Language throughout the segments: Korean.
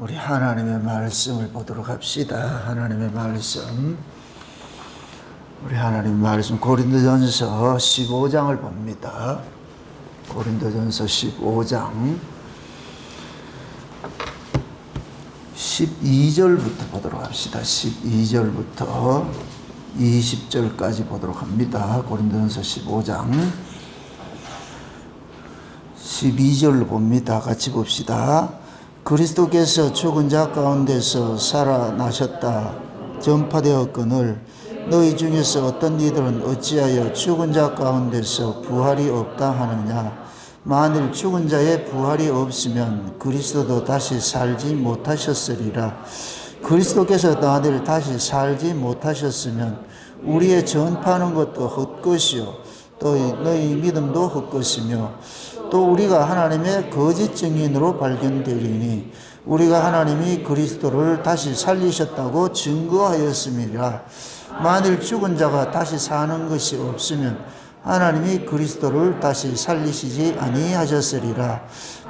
우리 하나님의 말씀을 보도록 합시다. 하나님의 말씀. 우리 하나님의 말씀 고린도전서 15장을 봅니다. 고린도전서 15장 12절부터 보도록 합시다. 12절부터 20절까지 보도록 합니다. 고린도전서 15장 12절로 봅니다. 같이 봅시다. 그리스도께서 죽은 자 가운데서 살아나셨다 전파되었거늘 너희 중에서 어떤 이들은 어찌하여 죽은 자 가운데서 부활이 없다 하느냐. 만일 죽은 자의 부활이 없으면 그리스도도 다시 살지 못하셨으리라. 그리스도께서 만일 다시 살지 못하셨으면 우리의 전파하는 것도 헛것이요 또 너희 믿음도 헛것이며 또 우리가 하나님의 거짓 증인으로 발견되리니 우리가 하나님이 그리스도를 다시 살리셨다고 증거하였음이라. 만일 죽은 자가 다시 사는 것이 없으면 하나님이 그리스도를 다시 살리시지 아니하셨으리라.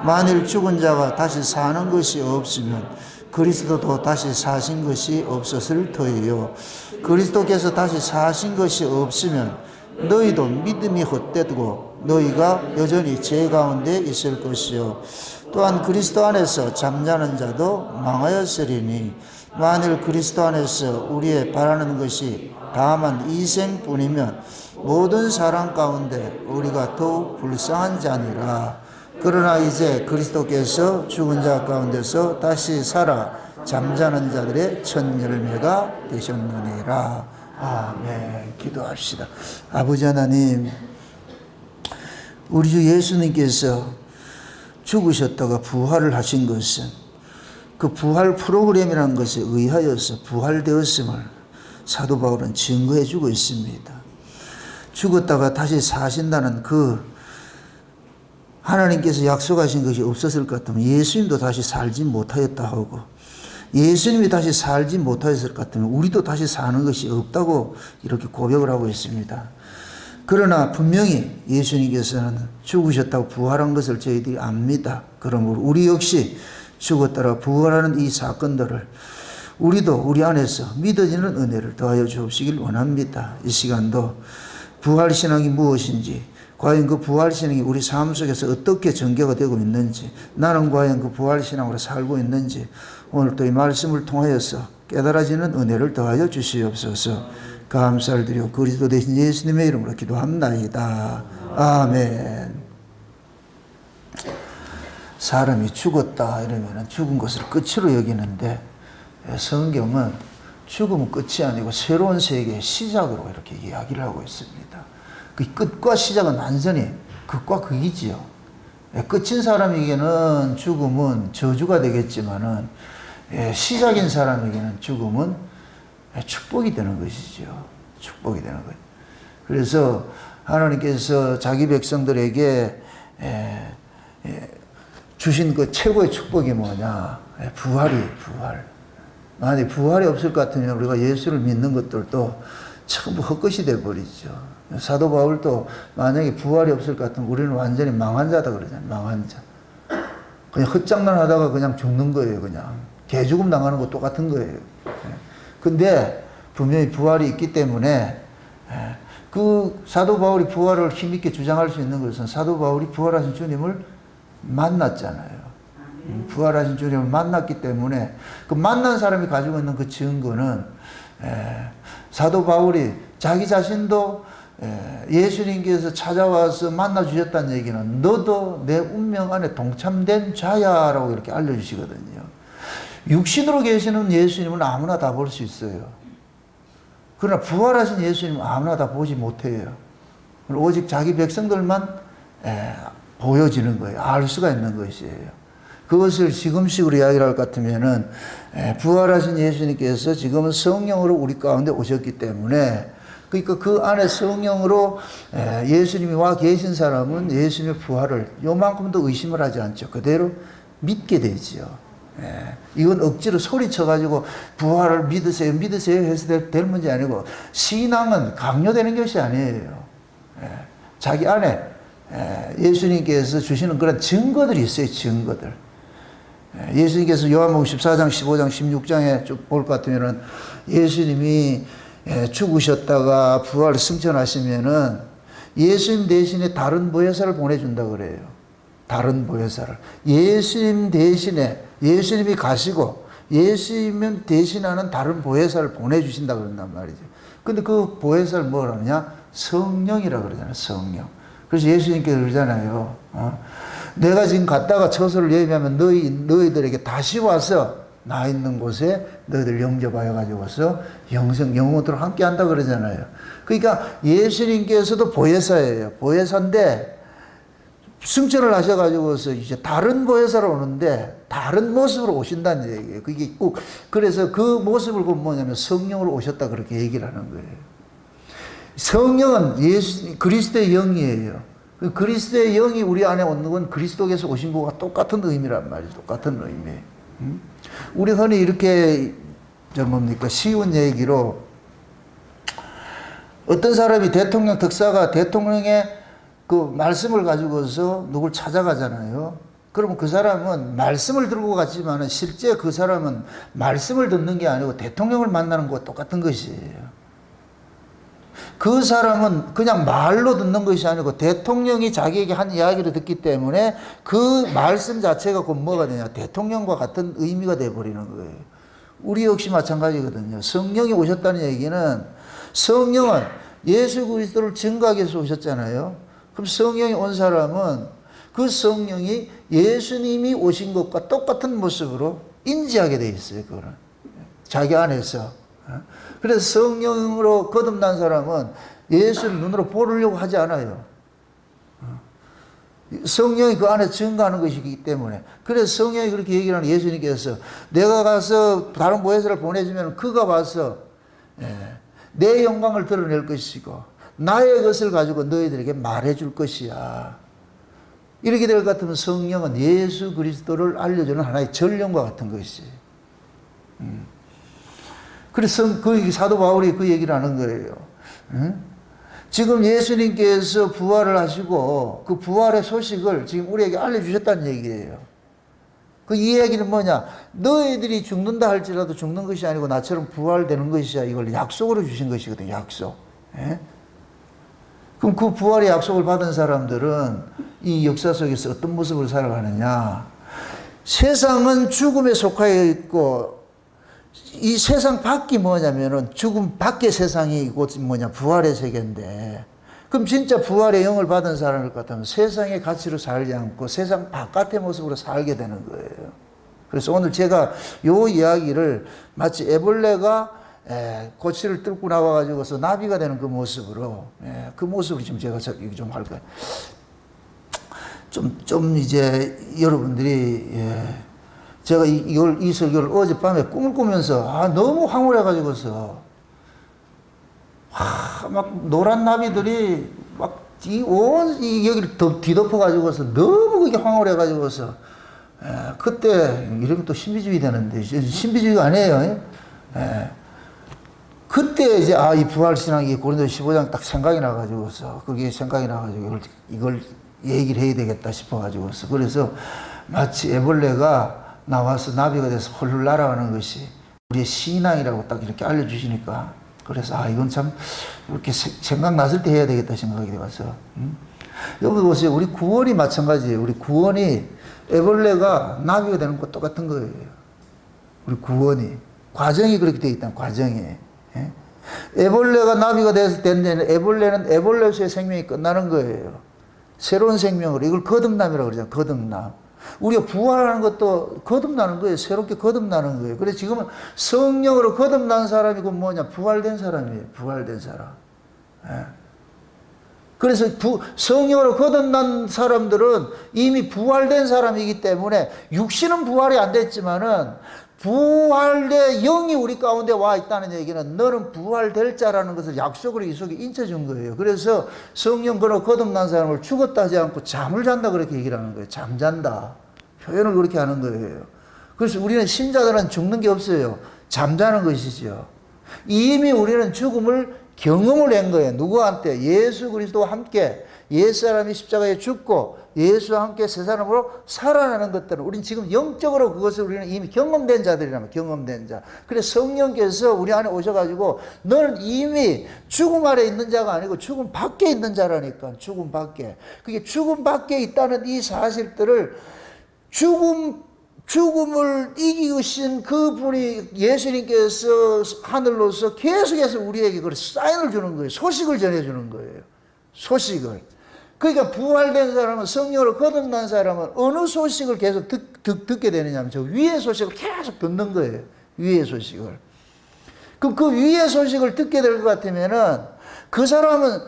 만일 죽은 자가 다시 사는 것이 없으면 그리스도도 다시 사신 것이 없었을 터이요. 그리스도께서 다시 사신 것이 없으면 너희도 믿음이 헛되고 너희가 여전히 죄 가운데 있을 것이요. 또한 그리스도 안에서 잠자는 자도 망하였으리니 만일 그리스도 안에서 우리의 바라는 것이 다만 이생뿐이면 모든 사람 가운데 우리가 더욱 불쌍한 자니라. 그러나 이제 그리스도께서 죽은 자 가운데서 다시 살아 잠자는 자들의 첫 열매가 되셨느니라. 아멘. 기도합시다. 아버지 하나님, 우리 주 예수님께서 죽으셨다가 부활을 하신 것은 그 부활 프로그램이라는 것에 의하여서 부활되었음을 사도 바울은 증거해 주고 있습니다. 죽었다가 다시 사신다는 그 하나님께서 약속하신 것이 없었을 것 같으면 예수님도 다시 살지 못하였다 하고 예수님이 다시 살지 못하였을 것 같으면 우리도 다시 사는 것이 없다고 이렇게 고백을 하고 있습니다. 그러나 분명히 예수님께서는 죽으셨다고 부활한 것을 저희들이 압니다. 그러므로 우리 역시 죽었다가 부활하는 이 사건들을 우리도 우리 안에서 믿어지는 은혜를 더하여 주시길 원합니다. 이 시간도 부활신앙이 무엇인지, 과연 그 부활신앙이 우리 삶 속에서 어떻게 전개가 되고 있는지, 나는 과연 그 부활신앙으로 살고 있는지 오늘 또 이 말씀을 통하여서 깨달아지는 은혜를 더하여 주시옵소서. 감사를 드리고 그리스도 되신 예수님의 이름으로 기도합나이다. 아멘. 사람이 죽었다 이러면 죽은 것을 끝으로 여기는데 성경은 죽음은 끝이 아니고 새로운 세계의 시작으로 이렇게 이야기를 하고 있습니다. 그 끝과 시작은 완전히 극과 극이지요. 끝인 사람에게는 죽음은 저주가 되겠지만은 시작인 사람에게는 죽음은 축복이 되는 것이죠. 축복이 되는 것. 그래서 하나님께서 자기 백성들에게 주신 그 최고의 축복이 뭐냐? 부활. 만약 부활이 없을 것 같으면 우리가 예수를 믿는 것들도 전부 헛것이 되어버리죠. 사도 바울도 만약에 부활이 없을 것 같으면 우리는 완전히 망한 자다 그러잖아요. 망한 자. 그냥 헛장난 하다가 그냥 죽는 거예요. 그냥 개죽음 당하는 거 똑같은 거예요. 근데 분명히 부활이 있기 때문에 그 사도 바울이 부활을 힘있게 주장할 수 있는 것은 사도 바울이 부활하신 주님을 만났잖아요. 부활하신 주님을 만났기 때문에 그 만난 사람이 가지고 있는 그 증거는 사도 바울이 자기 자신도 예수님께서 찾아와서 만나 주셨다는 얘기는 너도 내 운명 안에 동참된 자야라고 이렇게 알려주시거든요. 육신으로 계시는 예수님은 아무나 다 볼 수 있어요. 그러나 부활하신 예수님은 아무나 다 보지 못해요. 오직 자기 백성들만 보여지는 거예요. 알 수가 있는 것이에요. 그것을 지금식으로 이야기를 할 것 같으면은 부활하신 예수님께서 지금은 성령으로 우리 가운데 오셨기 때문에 그러니까 그 안에 성령으로 예수님이 와 계신 사람은 예수님의 부활을 요만큼도 의심을 하지 않죠. 그대로 믿게 되지요. 이건 억지로 소리쳐가지고 부활을 믿으세요 해서 될 문제 아니고 신앙은 강요되는 것이 아니에요. 자기 안에 예수님께서 주시는 그런 증거들이 있어요. 증거들. 예수님께서 요한복음 14장, 15장, 16장에 쭉 볼 것 같으면은 예수님이 죽으셨다가 부활 승천하시면은 예수님 대신에 다른 보혜사를 보내준다 그래요. 다른 보혜사를. 예수님 대신에 예수님이 가시고 예수님 대신하는 다른 보혜사를 보내주신다 그런단 말이죠. 근데 그 보혜사를 뭐라 하느냐? 성령이라 그러잖아요. 성령. 그래서 예수님께서 그러잖아요. 내가 지금 갔다가 처소를 예비하면 너희들에게 다시 와서 나 있는 곳에 너희들 영접하여 가지고서 영원토록 함께 한다 그러잖아요. 그러니까 예수님께서도 보혜사예요. 보혜사인데 승천을 하셔가지고서 이제 다른 보혜사로 오는데 다른 모습으로 오신다는 얘기예요. 그게 꼭 그래서 그 모습을 보면 뭐냐면 성령으로 오셨다 그렇게 얘기를 하는 거예요. 성령은 그리스도의 영이에요. 그 그리스도의 영이 우리 안에 오는 건 그리스도께서 오신 것과 똑같은 의미란 말이죠. 똑같은 의미. 우리 흔히 이렇게 쉬운 얘기로 어떤 사람이 대통령 특사가 대통령의 그 말씀을 가지고서 누굴 찾아가잖아요. 그러면 그 사람은 말씀을 들고 갔지만 실제 그 사람은 말씀을 듣는 게 아니고 대통령을 만나는 것과 똑같은 것이에요. 그 사람은 그냥 말로 듣는 것이 아니고 대통령이 자기에게 한 이야기를 듣기 때문에 그 말씀 자체가 곧 뭐가 되냐? 대통령과 같은 의미가 되어버리는 거예요. 우리 역시 마찬가지거든요. 성령이 오셨다는 얘기는 성령은 예수 그리스도를 증거하기 위해서 오셨잖아요. 그럼 성령이 온 사람은 그 성령이 예수님이 오신 것과 똑같은 모습으로 인지하게 돼 있어요. 그거는 자기 안에서. 그래서 성령으로 거듭난 사람은 예수를 눈으로 보려고 하지 않아요. 성령이 그 안에 증거하는 것이기 때문에. 그래서 성령이 그렇게 얘기를 하는 예수님께서 내가 가서 다른 보혜사를 보내주면 그가 와서 내 영광을 드러낼 것이고 나의 것을 가지고 너희들에게 말해줄 것이야. 이렇게 될 것 같으면 성령은 예수 그리스도를 알려주는 하나의 전령과 같은 것이. 그래서 그 사도 바울이 그 얘기를 하는 거예요. 지금 예수님께서 부활을 하시고 그 부활의 소식을 지금 우리에게 알려주셨다는 얘기예요. 그 이야기는 뭐냐? 너희들이 죽는다 할지라도 죽는 것이 아니고 나처럼 부활되는 것이야. 이걸 약속으로 주신 것이거든요. 약속. 그럼 그 부활의 약속을 받은 사람들은 이 역사 속에서 어떤 모습으로 살아가느냐? 세상은 죽음에 속하여 있고 이 세상 밖이 뭐냐면은 죽음 밖의 세상이 곧 뭐냐? 부활의 세계인데 그럼 진짜 부활의 영을 받은 사람일 것 같으면 세상의 가치로 살지 않고 세상 바깥의 모습으로 살게 되는 거예요. 그래서 오늘 제가 요 이야기를 마치 애벌레가 고치를 뚫고 나와가지고서 나비가 되는 그 모습으로, 그 모습을 지금 제가 얘기 좀 할 거예요. 좀 이제 여러분들이, 제가 이 설교를 어젯밤에 꿈을 꾸면서, 너무 황홀해가지고서, 막 노란 나비들이 막 여기를 뒤덮어가지고서 너무 그게 황홀해가지고서, 그때, 이러면 또 신비주의 되는데, 신비주의가 아니에요. 그때 이제 이 부활신앙이 고린도 15장 딱 생각이 나가지고서 그게 생각이 나가지고 이걸 얘기를 해야 되겠다 싶어가지고서 그래서 마치 애벌레가 나와서 나비가 돼서 홀로 날아가는 것이 우리의 신앙이라고 딱 이렇게 알려주시니까 그래서 이건 참 이렇게 생각났을 때 해야 되겠다 생각이 돼서 여러분 보세요. 우리 구원이 마찬가지예요. 우리 구원이 애벌레가 나비가 되는 것과 똑같은 거예요. 우리 구원이 과정이 그렇게 되어 있다는 과정이. 애벌레가 나비가 됐을 때는 애벌레는 애벌레로서의 생명이 끝나는 거예요. 새로운 생명으로. 이걸 거듭남이라고 그러잖아요. 거듭남. 우리가 부활하는 것도 거듭나는 거예요. 새롭게 거듭나는 거예요. 그래서 지금은 성령으로 거듭난 사람이고 뭐냐? 부활된 사람이에요. 부활된 사람. 그래서 성령으로 거듭난 사람들은 이미 부활된 사람이기 때문에 육신은 부활이 안 됐지만은 부활의 영이 우리 가운데 와 있다는 얘기는 너는 부활될 자라는 것을 약속으로 이 속에 인쳐준 거예요. 그래서 성령으로 거듭난 사람을 죽었다 하지 않고 잠을 잔다 그렇게 얘기를 하는 거예요. 잠잔다. 표현을 그렇게 하는 거예요. 그래서 우리는 신자들은 죽는 게 없어요. 잠자는 것이죠. 이미 우리는 죽음을 경험을 한 거예요. 누구한테? 예수 그리스도와 함께 옛사람이 십자가에 죽고 예수와 함께 새 사람으로 살아나는 것들은 우리는 지금 영적으로 그것을 우리는 이미 경험된 자들이라면 경험된 자. 그래서 성령께서 우리 안에 오셔가지고 너는 이미 죽음 아래 있는 자가 아니고 죽음 밖에 있는 자라니까. 죽음 밖에. 그게 죽음 밖에 있다는 이 사실들을 죽음을 이기신 그분이 예수님께서 하늘로서 계속해서 우리에게 그 사인을 주는 거예요. 소식을 전해주는 거예요. 소식을. 그러니까 부활된 사람은 성령으로 거듭난 사람은 어느 소식을 계속 듣게 되느냐면 저 위의 소식을 계속 듣는 거예요. 위의 소식을. 그럼 그 위의 소식을 듣게 될 것 같으면은 그 사람은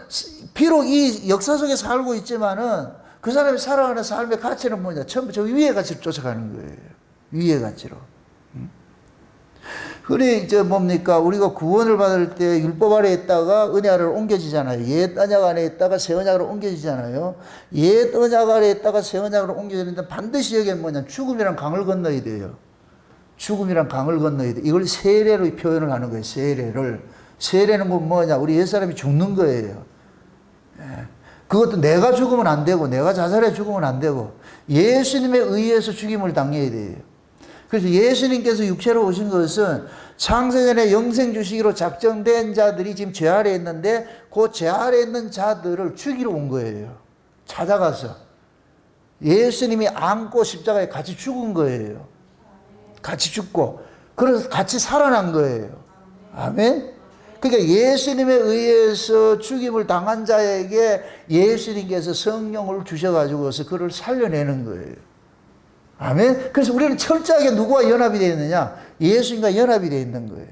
비록 이 역사 속에 살고 있지만은 그 사람이 살아가는 삶의 가치는 뭐냐? 전부 저 위의 가치를 쫓아가는 거예요. 위의 가치로. 그래, 뭡니까? 우리가 구원을 받을 때 율법 아래에 있다가 은혜 아래로 옮겨지잖아요. 옛 언약 안에 있다가 새 언약으로 옮겨지잖아요. 옛 언약 아래에 있다가 새 언약으로 옮겨지는데 반드시 여기에 뭐냐? 죽음이란 강을 건너야 돼요. 죽음이란 강을 건너야 돼. 이걸 세례로 표현을 하는 거예요. 세례를. 세례는 뭐냐? 우리 옛사람이 죽는 거예요. 그것도 내가 죽으면 안 되고, 내가 자살해 죽으면 안 되고, 예수님에 의해서 죽임을 당해야 돼요. 그래서 예수님께서 육체로 오신 것은 창세전에 영생 주시기로 작정된 자들이 지금 죄 아래에 있는데 그 죄 아래에 있는 자들을 죽이러 온 거예요. 찾아가서. 예수님이 안고 십자가에 같이 죽은 거예요. 같이 죽고. 그래서 같이 살아난 거예요. 아멘? 그러니까 예수님에 의해서 죽임을 당한 자에게 예수님께서 성령을 주셔가지고서 그를 살려내는 거예요. 아멘? 그래서 우리는 철저하게 누구와 연합이 되어 있느냐? 예수님과 연합이 되어 있는 거예요.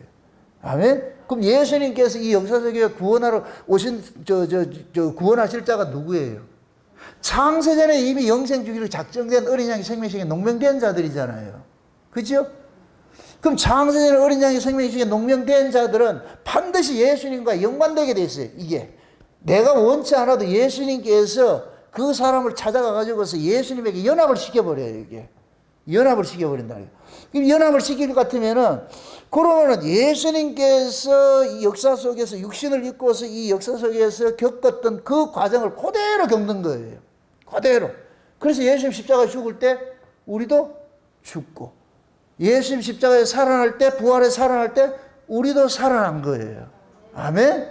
아멘? 그럼 예수님께서 이 역사 속에 구원하러 오신, 구원하실 자가 누구예요? 창세전에 이미 영생 주기로 작정된 어린 양의 생명식에 농명된 자들이잖아요. 그죠? 그럼 창세전에 어린 양의 생명식에 농명된 자들은 반드시 예수님과 연관되게 돼 있어요. 이게. 내가 원치 않아도 예수님께서 그 사람을 찾아가가지고서 예수님에게 연합을 시켜버려요, 이게. 연합을 시켜버린다. 그럼 연합을 시킬 것 같으면은, 그러면은 예수님께서 이 역사 속에서 육신을 입고서 이 역사 속에서 겪었던 그 과정을 그대로 겪는 거예요. 그대로. 그래서 예수님 십자가에 죽을 때 우리도 죽고, 예수님 십자가에 살아날 때, 부활에 살아날 때 우리도 살아난 거예요. 아멘?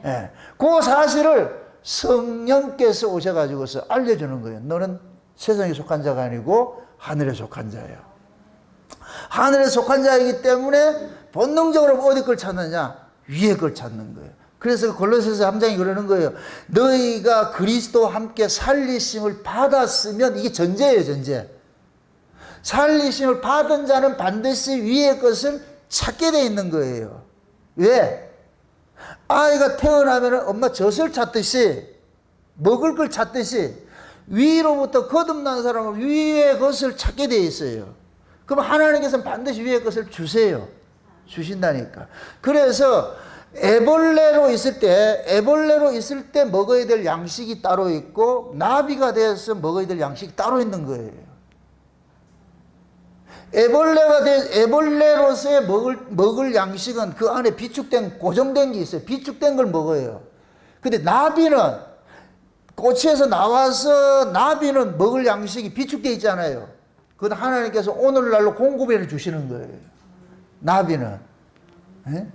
예. 그 사실을 성령께서 오셔가지고서 알려주는 거예요. 너는 세상에 속한 자가 아니고 하늘에 속한 자예요. 하늘에 속한 자이기 때문에 본능적으로 어디 걸 찾느냐? 위에 걸 찾는 거예요. 그래서 골로새서 3장이 그러는 거예요. 너희가 그리스도와 함께 살리심을 받았으면, 이게 전제예요, 전제. 살리심을 받은 자는 반드시 위의 것을 찾게 돼 있는 거예요. 왜? 아이가 태어나면 엄마 젖을 찾듯이, 먹을 걸 찾듯이 위로부터 거듭난 사람은 위의 것을 찾게 돼 있어요. 그럼 하나님께서는 반드시 위의 것을 주세요. 주신다니까. 그래서 애벌레로 있을 때 먹어야 될 양식이 따로 있고, 나비가 돼서 먹어야 될 양식이 따로 있는 거예요. 애벌레로서의 먹을 양식은 그 안에 비축된, 고정된 게 있어요. 비축된 걸 먹어요. 근데 나비는, 꼬치에서 나와서 나비는 먹을 양식이 비축되어 있잖아요. 그건 하나님께서 오늘날로 공급해 주시는 거예요. 나비는. 네?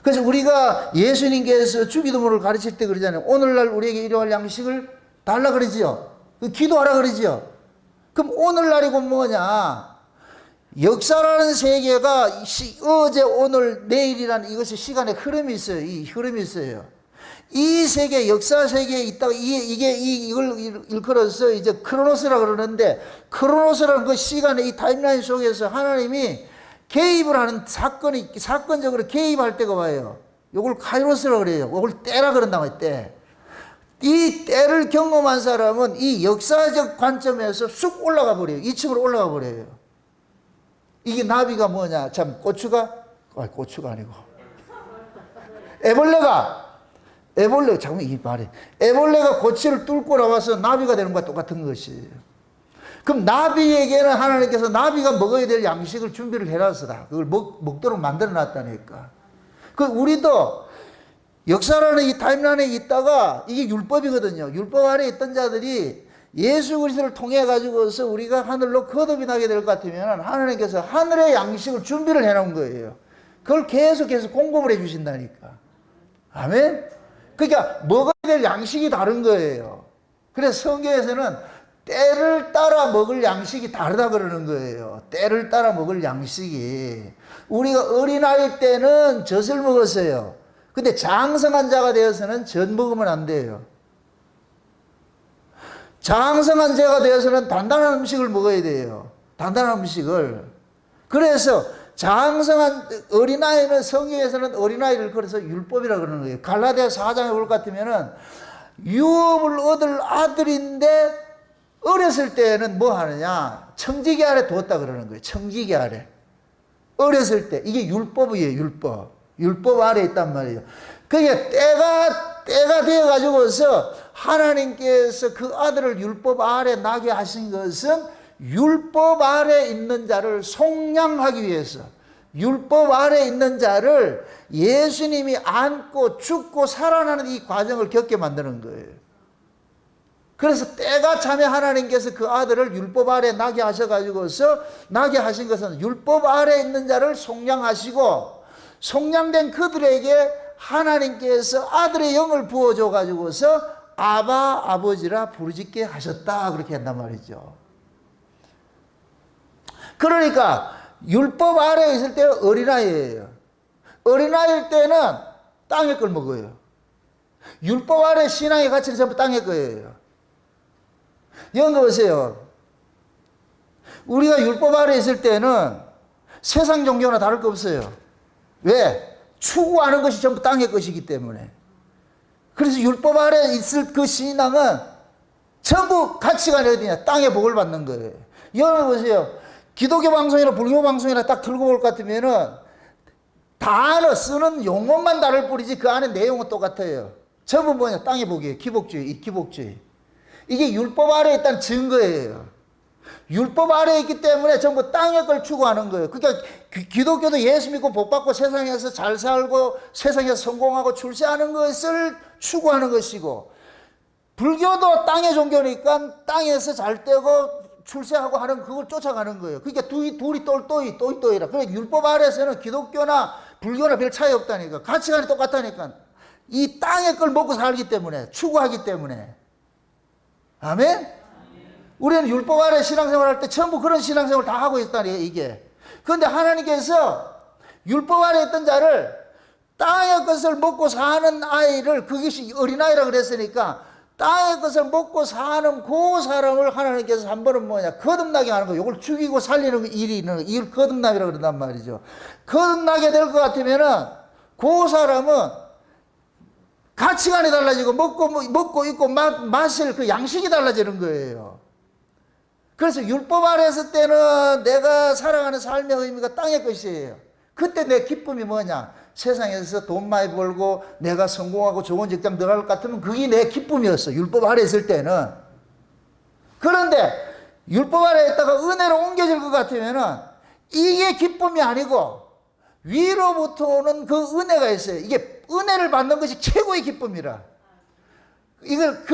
그래서 우리가 예수님께서 주기도문을 가르칠 때 그러잖아요. 오늘날 우리에게 일용할 양식을 달라 그러지요. 기도하라 그러지요. 그럼 오늘날이고 뭐냐? 역사라는 세계가 어제, 오늘, 내일이라는 이것이 시간의 흐름이 있어요. 이 흐름이 있어요. 이 세계, 역사 세계에 있다가 이걸 일컬어서 이제 크로노스라 그러는데, 크로노스라는 그 시간의 이 타임라인 속에서 하나님이 개입을 하는 사건적으로 개입할 때가 와요. 이걸 카이로스라 그래요. 이걸 때라 그런단 말이에요, 때. 이 때를 경험한 사람은 이 역사적 관점에서 쑥 올라가 버려요. 2층으로 올라가 버려요. 이게 나비가 뭐냐? 참, 고추가 아니고. 잠깐 이 말이. 애벌레가 고치를 뚫고 나와서 나비가 되는 것과 똑같은 것이에요. 그럼 나비에게는 하나님께서 나비가 먹어야 될 양식을 준비를 해놨어다. 그걸 먹도록 만들어 놨다니까. 우리도 역사라는 이 타임라인에 있다가 이게 율법이거든요. 율법 아래 있던 자들이 예수 그리스도를 통해 가지고서 우리가 하늘로 거듭이 나게 될 것 같으면 하나님께서 하늘의 양식을 준비를 해 놓은 거예요. 그걸 계속해서 공급을 해 주신다니까. 아멘? 그러니까 먹어야 될 양식이 다른 거예요. 그래서 성경에서는 때를 따라 먹을 양식이 다르다 그러는 거예요. 때를 따라 먹을 양식이. 우리가 어린아이 때는 젖을 먹었어요. 근데 장성한 자가 되어서는 젖 먹으면 안 돼요. 장성한 자가 되어서는 단단한 음식을 먹어야 돼요. 단단한 음식을. 그래서 장성한 어린아이는 성경에서는 어린아이를 그래서 율법이라 그러는 거예요. 갈라디아 4장에 볼 것 같으면은 유업을 얻을 아들인데 어렸을 때는 뭐 하느냐? 청지기 아래 두었다 그러는 거예요. 청지기 아래. 어렸을 때. 이게 율법이에요. 율법. 율법 아래 있단 말이에요. 그게 때가 되어가지고서 하나님께서 그 아들을 율법 아래 나게 하신 것은 율법 아래 있는 자를 속량하기 위해서, 율법 아래 있는 자를 예수님이 안고 죽고 살아나는 이 과정을 겪게 만드는 거예요. 그래서 때가 차면 하나님께서 그 아들을 율법 아래 나게 하셔가지고서 나게 하신 것은 율법 아래 있는 자를 속량하시고 속량된 그들에게 하나님께서 아들의 영을 부어줘 가지고서 아바 아버지라 부르짖게 하셨다 그렇게 한단 말이죠. 그러니까 율법 아래에 있을 때 어린아이예요. 어린아이일 때는 땅의 걸 먹어요. 율법 아래 신앙의 가치는 전부 땅의 거예요. 여기 보세요. 우리가 율법 아래 있을 때는 세상 종교나 다를 거 없어요. 왜? 추구하는 것이 전부 땅의 것이기 때문에. 그래서 율법 아래 있을 그 신앙은 전부 가치관이 어디냐? 땅의 복을 받는 거예요. 여러분 보세요. 기독교 방송이나 불교 방송이나 딱 들고 볼 것 같으면은 단어 쓰는 용어만 다를 뿐이지 그 안에 내용은 똑같아요. 전부 뭐냐? 땅의 복이에요. 기복주의, 기복주의. 이게 율법 아래에 있다는 증거예요. 율법 아래에 있기 때문에 전부 땅의 걸 추구하는 거예요. 그러니까 기독교도 예수 믿고 복 받고 세상에서 잘 살고 세상에서 성공하고 출세하는 것을 추구하는 것이고, 불교도 땅의 종교니까 땅에서 잘 되고 출세하고 하는 그걸 쫓아가는 거예요. 그러니까 둘이 또이라. 그러니까 율법 아래에서는 기독교나 불교나 별 차이 없다니까. 가치관이 똑같다니까. 이 땅의 걸 먹고 살기 때문에, 추구하기 때문에. 아멘? 우리는 율법 아래 신앙생활 할 때 전부 그런 신앙생활을 다 하고 있다니, 이게. 그런데 하나님께서 율법 아래 있던 자를 땅의 것을 먹고 사는 아이를, 그것이 어린아이라 그랬으니까 땅의 것을 먹고 사는 그 사람을 하나님께서 한 번은 뭐냐, 거듭나게 하는 거예요. 이걸 죽이고 살리는 일이 있는 거예요. 이걸 거듭남이라고 그런단 말이죠. 거듭나게 될 것 같으면은 그 사람은 가치관이 달라지고 먹고 있고 마실 그 양식이 달라지는 거예요. 그래서 율법 아래 있을 때는 내가 살아가는 삶의 의미가 땅의 것이에요. 그때 내 기쁨이 뭐냐? 세상에서 돈 많이 벌고 내가 성공하고 좋은 직장 들어갈 것 같으면 그게 내 기쁨이었어. 율법 아래 있을 때는. 그런데 율법 아래 있다가 은혜로 옮겨질 것 같으면은 이게 기쁨이 아니고 위로부터 오는 그 은혜가 있어요. 이게 은혜를 받는 것이 최고의 기쁨이라. 이걸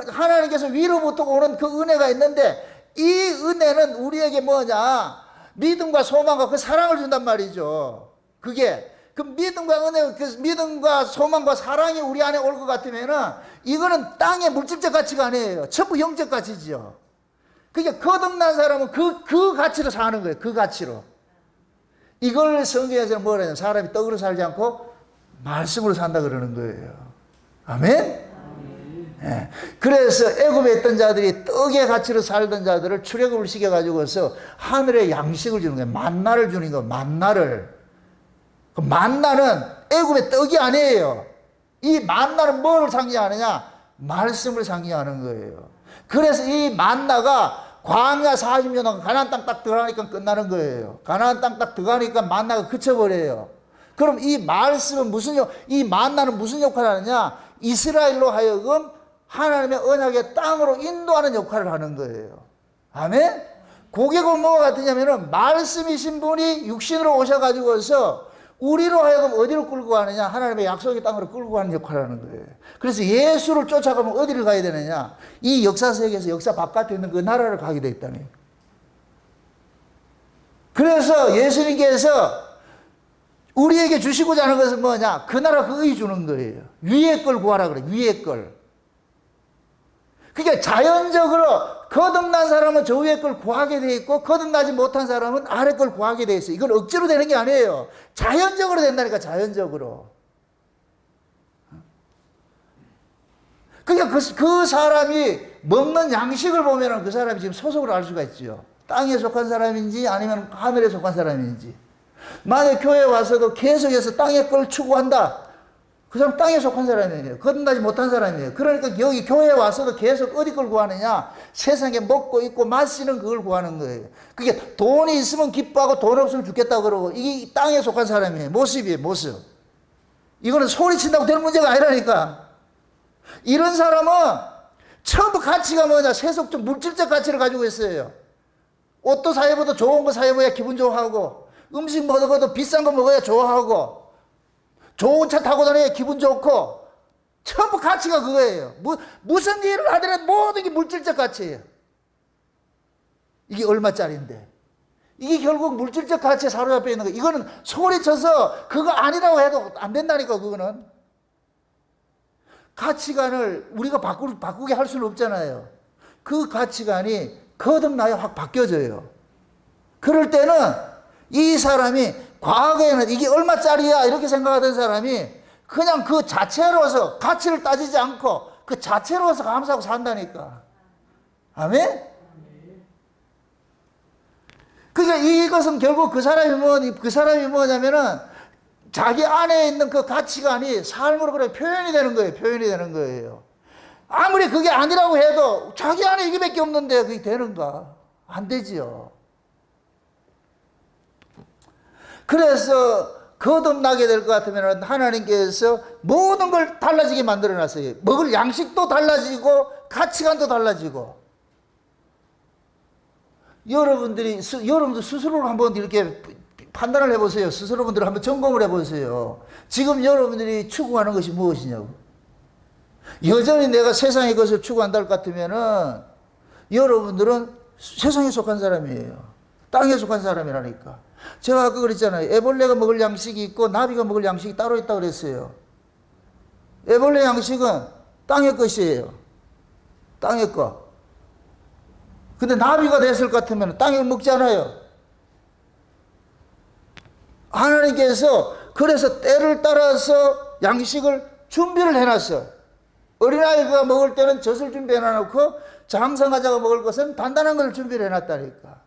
하나님께서 위로부터 오는 그 은혜가 있는데, 이 은혜는 우리에게 뭐냐? 믿음과 소망과 그 사랑을 준단 말이죠. 그게 그 믿음과 은혜, 그 믿음과 소망과 사랑이 우리 안에 올 것 같으면은 이거는 땅의 물질적 가치가 아니에요. 전부 영적 가치죠. 그러니까 거듭난 사람은 그 가치로 사는 거예요. 그 가치로. 이걸 성경에서는 뭐라 해요? 사람이 떡으로 살지 않고 말씀으로 산다 그러는 거예요. 아멘? 예. 그래서 애굽에 있던 자들이 떡의 가치로 살던 자들을 출애굽을 시켜가지고서 하늘의 양식을 주는 거예요. 만나를 주는 거예요. 만나를. 그 만나는 애굽의 떡이 아니에요. 이 만나는 뭘 상징하느냐? 말씀을 상징하는 거예요. 그래서 이 만나가 광야 40년 동안 가나안 땅 딱 들어가니까 끝나는 거예요. 가나안 땅 딱 들어가니까 만나가 그쳐버려요. 그럼 이 말씀은 이 만나는 무슨 역할을 하느냐? 이스라엘로 하여금 하나님의 언약의 땅으로 인도하는 역할을 하는 거예요. 아멘? 그게 뭐가 같으냐면은 말씀이신 분이 육신으로 오셔가지고서 우리로 하여금 어디로 끌고 가느냐? 하나님의 약속의 땅으로 끌고 가는 역할을 하는 거예요. 그래서 예수를 쫓아가면 어디를 가야 되느냐? 이 역사 세계에서 역사 바깥에 있는 그 나라를 가게 돼 있다는 거예요. 그래서 예수님께서 우리에게 주시고자 하는 것은 뭐냐? 그 나라 그 의 주는 거예요. 위에 걸 구하라 그래. 위에 걸. 그러니까 자연적으로 거듭난 사람은 저 위에 걸 구하게 돼 있고 거듭나지 못한 사람은 아래 걸 구하게 돼 있어요. 이건 억지로 되는 게 아니에요. 자연적으로 된다니까, 자연적으로. 그러니까 그 사람이 먹는 양식을 보면 그 사람이 지금 소속을 알 수가 있죠. 땅에 속한 사람인지 아니면 하늘에 속한 사람인지. 만약 교회에 와서도 계속해서 땅의 걸 추구한다. 그 사람 땅에 속한 사람이에요. 거듭나지 못한 사람이에요. 그러니까 여기 교회에 와서도 계속 어디 걸 구하느냐? 세상에 먹고 입고 마시는 그걸 구하는 거예요. 그게 돈이 있으면 기뻐하고 돈 없으면 죽겠다고 그러고, 이게 땅에 속한 사람이에요. 모습이에요, 모습. 이거는 소리친다고 되는 문제가 아니라니까. 이런 사람은 전부 가치가 뭐냐? 세속적 물질적 가치를 가지고 있어요. 옷도 사입어도 좋은 거 사입어야 기분 좋아하고, 음식 먹어도 비싼 거 먹어야 좋아하고, 좋은 차 타고 다녀야 기분 좋고, 전부 가치가 그거예요. 무슨 일을 하더라도 모든 게 물질적 가치예요. 이게 얼마짜리인데. 이게 결국 물질적 가치에 사로잡혀 있는 거예요. 이거는 소리쳐서 그거 아니라고 해도 안 된다니까, 그거는. 가치관을 우리가 바꾸게 할 수는 없잖아요. 그 가치관이 거듭나야 확 바뀌어져요. 그럴 때는 이 사람이 과거에는 이게 얼마짜리야 이렇게 생각하던 사람이 그냥 그 자체로서 가치를 따지지 않고 그 자체로서 감사하고 산다니까. 아멘? 그러니까 이것은 결국 그 사람이 뭐냐면은 자기 안에 있는 그 가치관이 삶으로 그래 표현이 되는 거예요. 표현이 되는 거예요. 아무리 그게 아니라고 해도 자기 안에 이게밖에 없는데 그게 되는가? 안 되지요. 그래서 거듭나게 될 것 같으면 하나님께서 모든 걸 달라지게 만들어 놨어요. 먹을 양식도 달라지고 가치관도 달라지고. 여러분들 스스로 한번 이렇게 판단을 해보세요. 스스로분들 한번 점검을 해보세요. 지금 여러분들이 추구하는 것이 무엇이냐고. 여전히 내가 세상의 것을 추구한다 할 것 같으면은 여러분들은 세상에 속한 사람이에요. 땅에 속한 사람이라니까. 제가 아까 그랬잖아요. 애벌레가 먹을 양식이 있고 나비가 먹을 양식이 따로 있다고 그랬어요. 애벌레 양식은 땅의 것이에요. 땅의 것. 근데 나비가 됐을 것 같으면 땅을 먹잖아요. 하나님께서 그래서 때를 따라서 양식을 준비를 해놨어. 어린아이가 먹을 때는 젖을 준비해놔놓고 장성하자가 먹을 것은 단단한 걸 준비를 해놨다니까.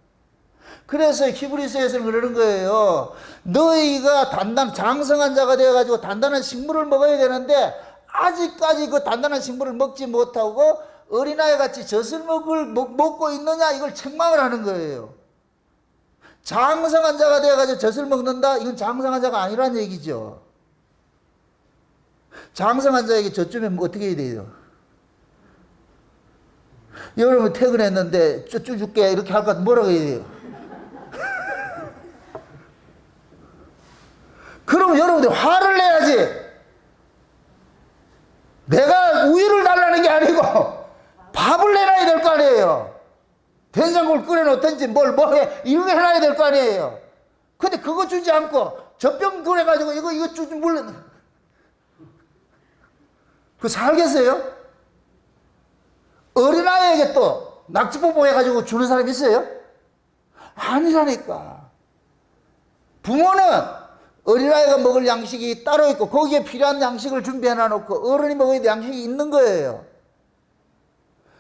그래서 히브리서에서는 그러는 거예요. 너희가 장성한 자가 되어가지고 단단한 식물을 먹어야 되는데 아직까지 그 단단한 식물을 먹지 못하고 어린아이 같이 젖을 먹고 있느냐, 이걸 책망을 하는 거예요. 장성한 자가 되어가지고 젖을 먹는다? 이건 장성한 자가 아니란 얘기죠. 장성한 자에게 젖주면 어떻게 해야 돼요? 여러분 퇴근했는데 쭈 줄게 이렇게 할 것 같으면 뭐라고 해야 돼요? 그럼 여러분들 화를 내야지. 내가 우유를 달라는 게 아니고 밥을 내놔야 될 거 아니에요. 된장국을 끓여놓든지 뭘 이런 거 해놔야 될 거 아니에요. 근데 그거 주지 않고 젖병 끓여가지고 이거 주지 물려. 그 살겠어요? 어린아이에게 또 낙지뽀뽀 해가지고 주는 사람 있어요? 아니라니까. 부모는 어린아이가 먹을 양식이 따로 있고 거기에 필요한 양식을 준비해 놔놓고 어른이 먹어야 될 양식이 있는 거예요.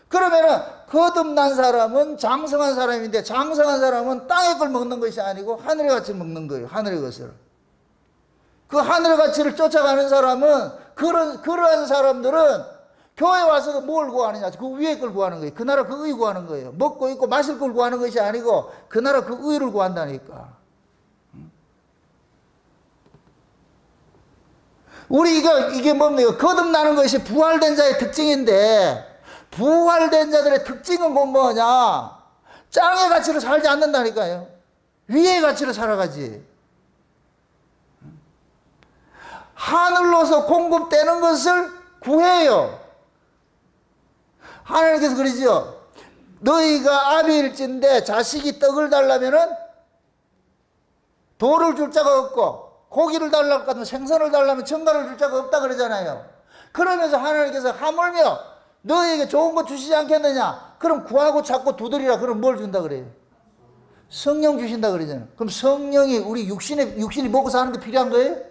그러면은 거듭난 사람은 장성한 사람인데 장성한 사람은 땅의 걸 먹는 것이 아니고 하늘의 가치를 먹는 거예요. 하늘의 것을. 그 하늘의 가치를 쫓아가는 사람은 그러한 사람들은 교회 와서도 뭘 구하느냐? 그 위에 걸 구하는 거예요. 그 나라 그 의 구하는 거예요. 먹고 있고 마실 걸 구하는 것이 아니고 그 나라 그 의를 구한다니까. 우리 이게 뭡니까? 거듭나는 것이 부활된 자의 특징인데 부활된 자들의 특징은 뭐냐? 땅의 가치로 살지 않는다니까요. 위의 가치로 살아가지. 하늘로서 공급되는 것을 구해요. 하나님께서 그러죠. 너희가 아비일진데 자식이 떡을 달라면은 돌을 줄 자가 없고, 고기를 달라고 하면 생선을 달라면 정갈을 줄 자가 없다 그러잖아요. 그러면서 하나님께서 하물며 너희에게 좋은 거 주시지 않겠느냐? 그럼 구하고 찾고 두드리라. 그럼 뭘 준다 그래요? 성령 주신다 그러잖아요. 그럼 성령이 우리 육신이 먹고 사는 게 필요한 거예요?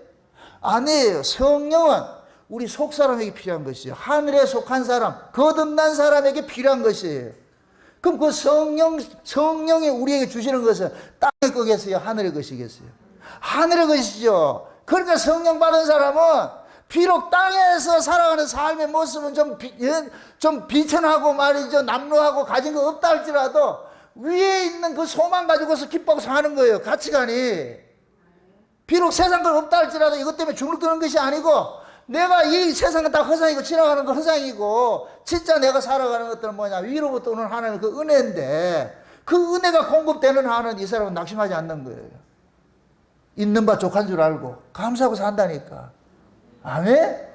아니에요. 성령은 우리 속 사람에게 필요한 것이에요. 하늘에 속한 사람, 거듭난 사람에게 필요한 것이에요. 그럼 그 성령이 우리에게 주시는 것은 땅의 것이겠어요? 하늘의 것이겠어요? 하늘의 것이죠. 그러니까 성령 받은 사람은 비록 땅에서 살아가는 삶의 모습은 좀 비천하고 말이죠. 남루하고 가진 거 없다 할지라도 위에 있는 그 소망 가지고서 기뻐하고 사는 거예요. 가치관이. 비록 세상 걸 없다 할지라도 이것 때문에 주눅드는 것이 아니고, 내가 이 세상은 다 허상이고 지나가는 건 허상이고, 진짜 내가 살아가는 것들은 뭐냐? 위로부터 오는 하나님의 그 은혜인데, 그 은혜가 공급되는 한은 이 사람은 낙심하지 않는 거예요. 있는 바 족한 줄 알고 감사하고 산다니까. 아멘?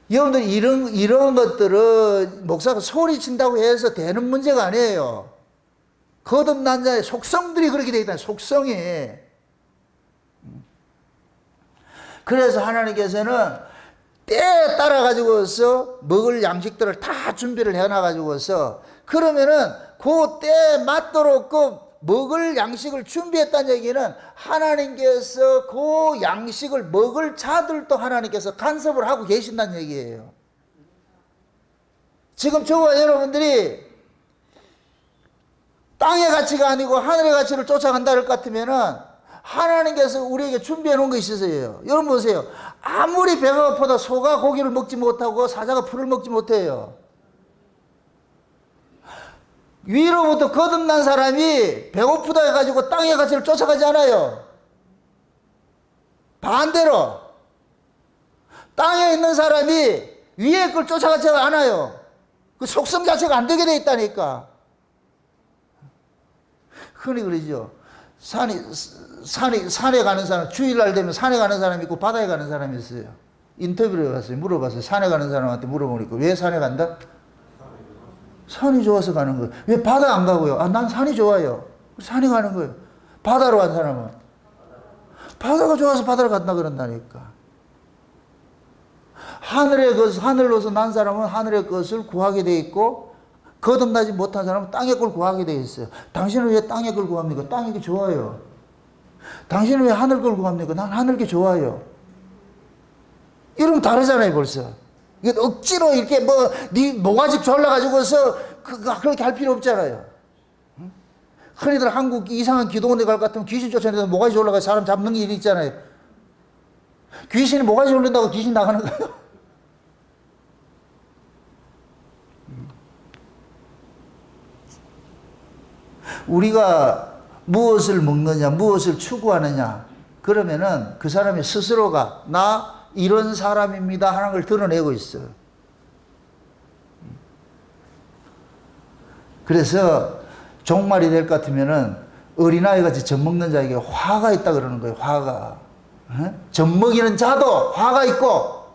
여러분들 이런 것들은 목사가 소리친다고 해서 되는 문제가 아니에요. 거듭난 자의 속성들이 그렇게 되어 있다. 속성이. 그래서 하나님께서는 때에 따라 가지고서 먹을 양식들을 다 준비를 해놔 가지고서, 그러면은 그 때에 맞도록 그 먹을 양식을 준비했다는 얘기는 하나님께서 그 양식을 먹을 자들도 하나님께서 간섭을 하고 계신다는 얘기예요. 지금 저와 여러분들이 땅의 가치가 아니고 하늘의 가치를 쫓아간다 할 것 같으면은 하나님께서 우리에게 준비해 놓은 것이 있어요. 여러분 보세요. 아무리 배가 고파도 소가 고기를 먹지 못하고 사자가 풀을 먹지 못해요. 위로부터 거듭난 사람이 배고프다 해가지고 땅의 가치를 쫓아가지 않아요. 반대로 땅에 있는 사람이 위에 걸 쫓아가지 않아요. 그 속성 자체가 안 되게 돼 있다니까. 흔히 그러죠. 산에 가는 사람, 주일날 되면 산에 가는 사람이 있고 바다에 가는 사람이 있어요. 인터뷰를 해봤어요. 물어봤어요. 산에 가는 사람한테 물어보니까 왜 산에 간다? 산이 좋아서 가는 거예요. 왜 바다 안 가고요? 아, 난 산이 좋아요. 산에 가는 거예요. 바다로 간 사람은 바다가 좋아서 바다로 간다 그런다니까. 하늘로서 난 사람은 하늘의 것을 구하게 돼 있고, 거듭나지 못한 사람은 땅의 걸 구하게 돼 있어요. 당신은 왜 땅의 걸 구합니까? 땅이 게 좋아요. 당신은 왜 하늘 걸 구합니까? 난 하늘 게 좋아요. 이러면 다르잖아요, 벌써. 이게 억지로 이렇게 네 모가지 졸라가지고서 그렇게 할 필요 없잖아요. 흔히들 한국 이상한 기도원에 갈 것 같으면 귀신 쫓아내서 모가지 졸라가 사람 잡는 일이 있잖아요. 귀신이 모가지 졸린다고 귀신 나가는 거예요. 우리가 무엇을 먹느냐, 무엇을 추구하느냐, 그러면은 그 사람이 스스로가 나 이런 사람입니다 하는 걸 드러내고 있어요. 그래서 종말이 될 것 같으면은 어린아이 같이 젖 먹는 자에게 화가 있다 그러는 거예요. 화가. 젖 먹이는 자도 화가 있고,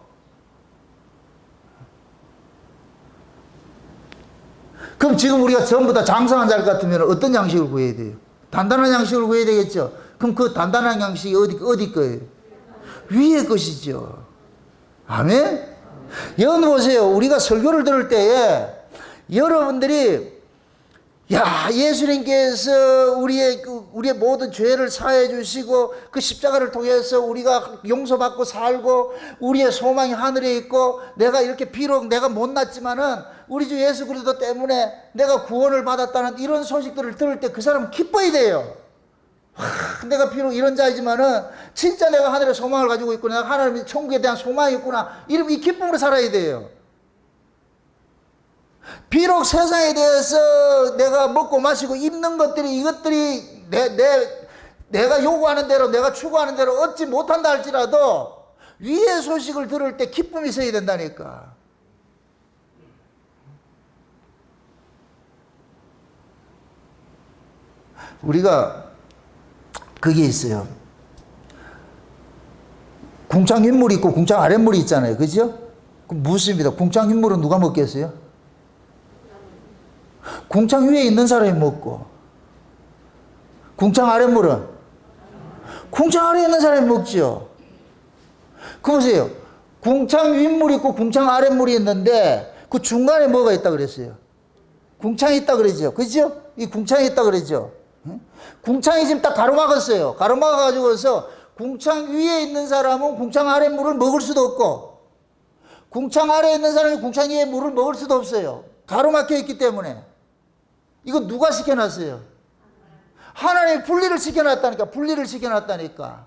그럼 지금 우리가 전부 다 장성한 자일 것 같으면 어떤 양식을 구해야 돼요? 단단한 양식을 구해야 되겠죠. 그럼 그 단단한 양식이 어디 거예요? 위의 것이죠. 아멘? 여러분 보세요. 우리가 설교를 들을 때에 여러분들이 예수님께서 우리의 모든 죄를 사해 주시고 그 십자가를 통해서 우리가 용서받고 살고 우리의 소망이 하늘에 있고, 내가 이렇게 비록 내가 못났지만은 우리 주 예수 그리스도 때문에 내가 구원을 받았다는 이런 소식들을 들을 때 그 사람은 기뻐야 돼요. 내가 비록 이런 자이지만은 진짜 내가 하늘의 소망을 가지고 있구나, 내가 하나님의 천국에 대한 소망이 있구나, 이러면 이 기쁨으로 살아야 돼요. 비록 세상에 대해서 내가 먹고 마시고 입는 것들이 이것들이 내가 요구하는 대로, 내가 추구하는 대로 얻지 못한다 할지라도 위의 소식을 들을 때 기쁨이 있어야 된다니까. 우리가 그게 있어요. 궁창 윗물이 있고 궁창 아랫물이 있잖아요. 그죠? 그럼 묻습니다. 궁창 윗물은 누가 먹겠어요? 궁창 위에 있는 사람이 먹고, 궁창 아랫물은? 궁창 아래에 있는 사람이 먹죠. 그 보세요. 궁창 윗물이 있고 궁창 아랫물이 있는데 그 중간에 뭐가 있다 그랬어요? 궁창이 있다 그러죠. 그죠? 이 궁창이 있다 그러죠. 궁창이 지금 딱 가로막았어요. 가로막아가지고서 궁창 위에 있는 사람은 궁창 아래 물을 먹을 수도 없고, 궁창 아래에 있는 사람이 궁창 위에 물을 먹을 수도 없어요. 가로막혀 있기 때문에. 이거 누가 시켜놨어요? 하나님이 분리를 시켜놨다니까. 분리를 시켜놨다니까.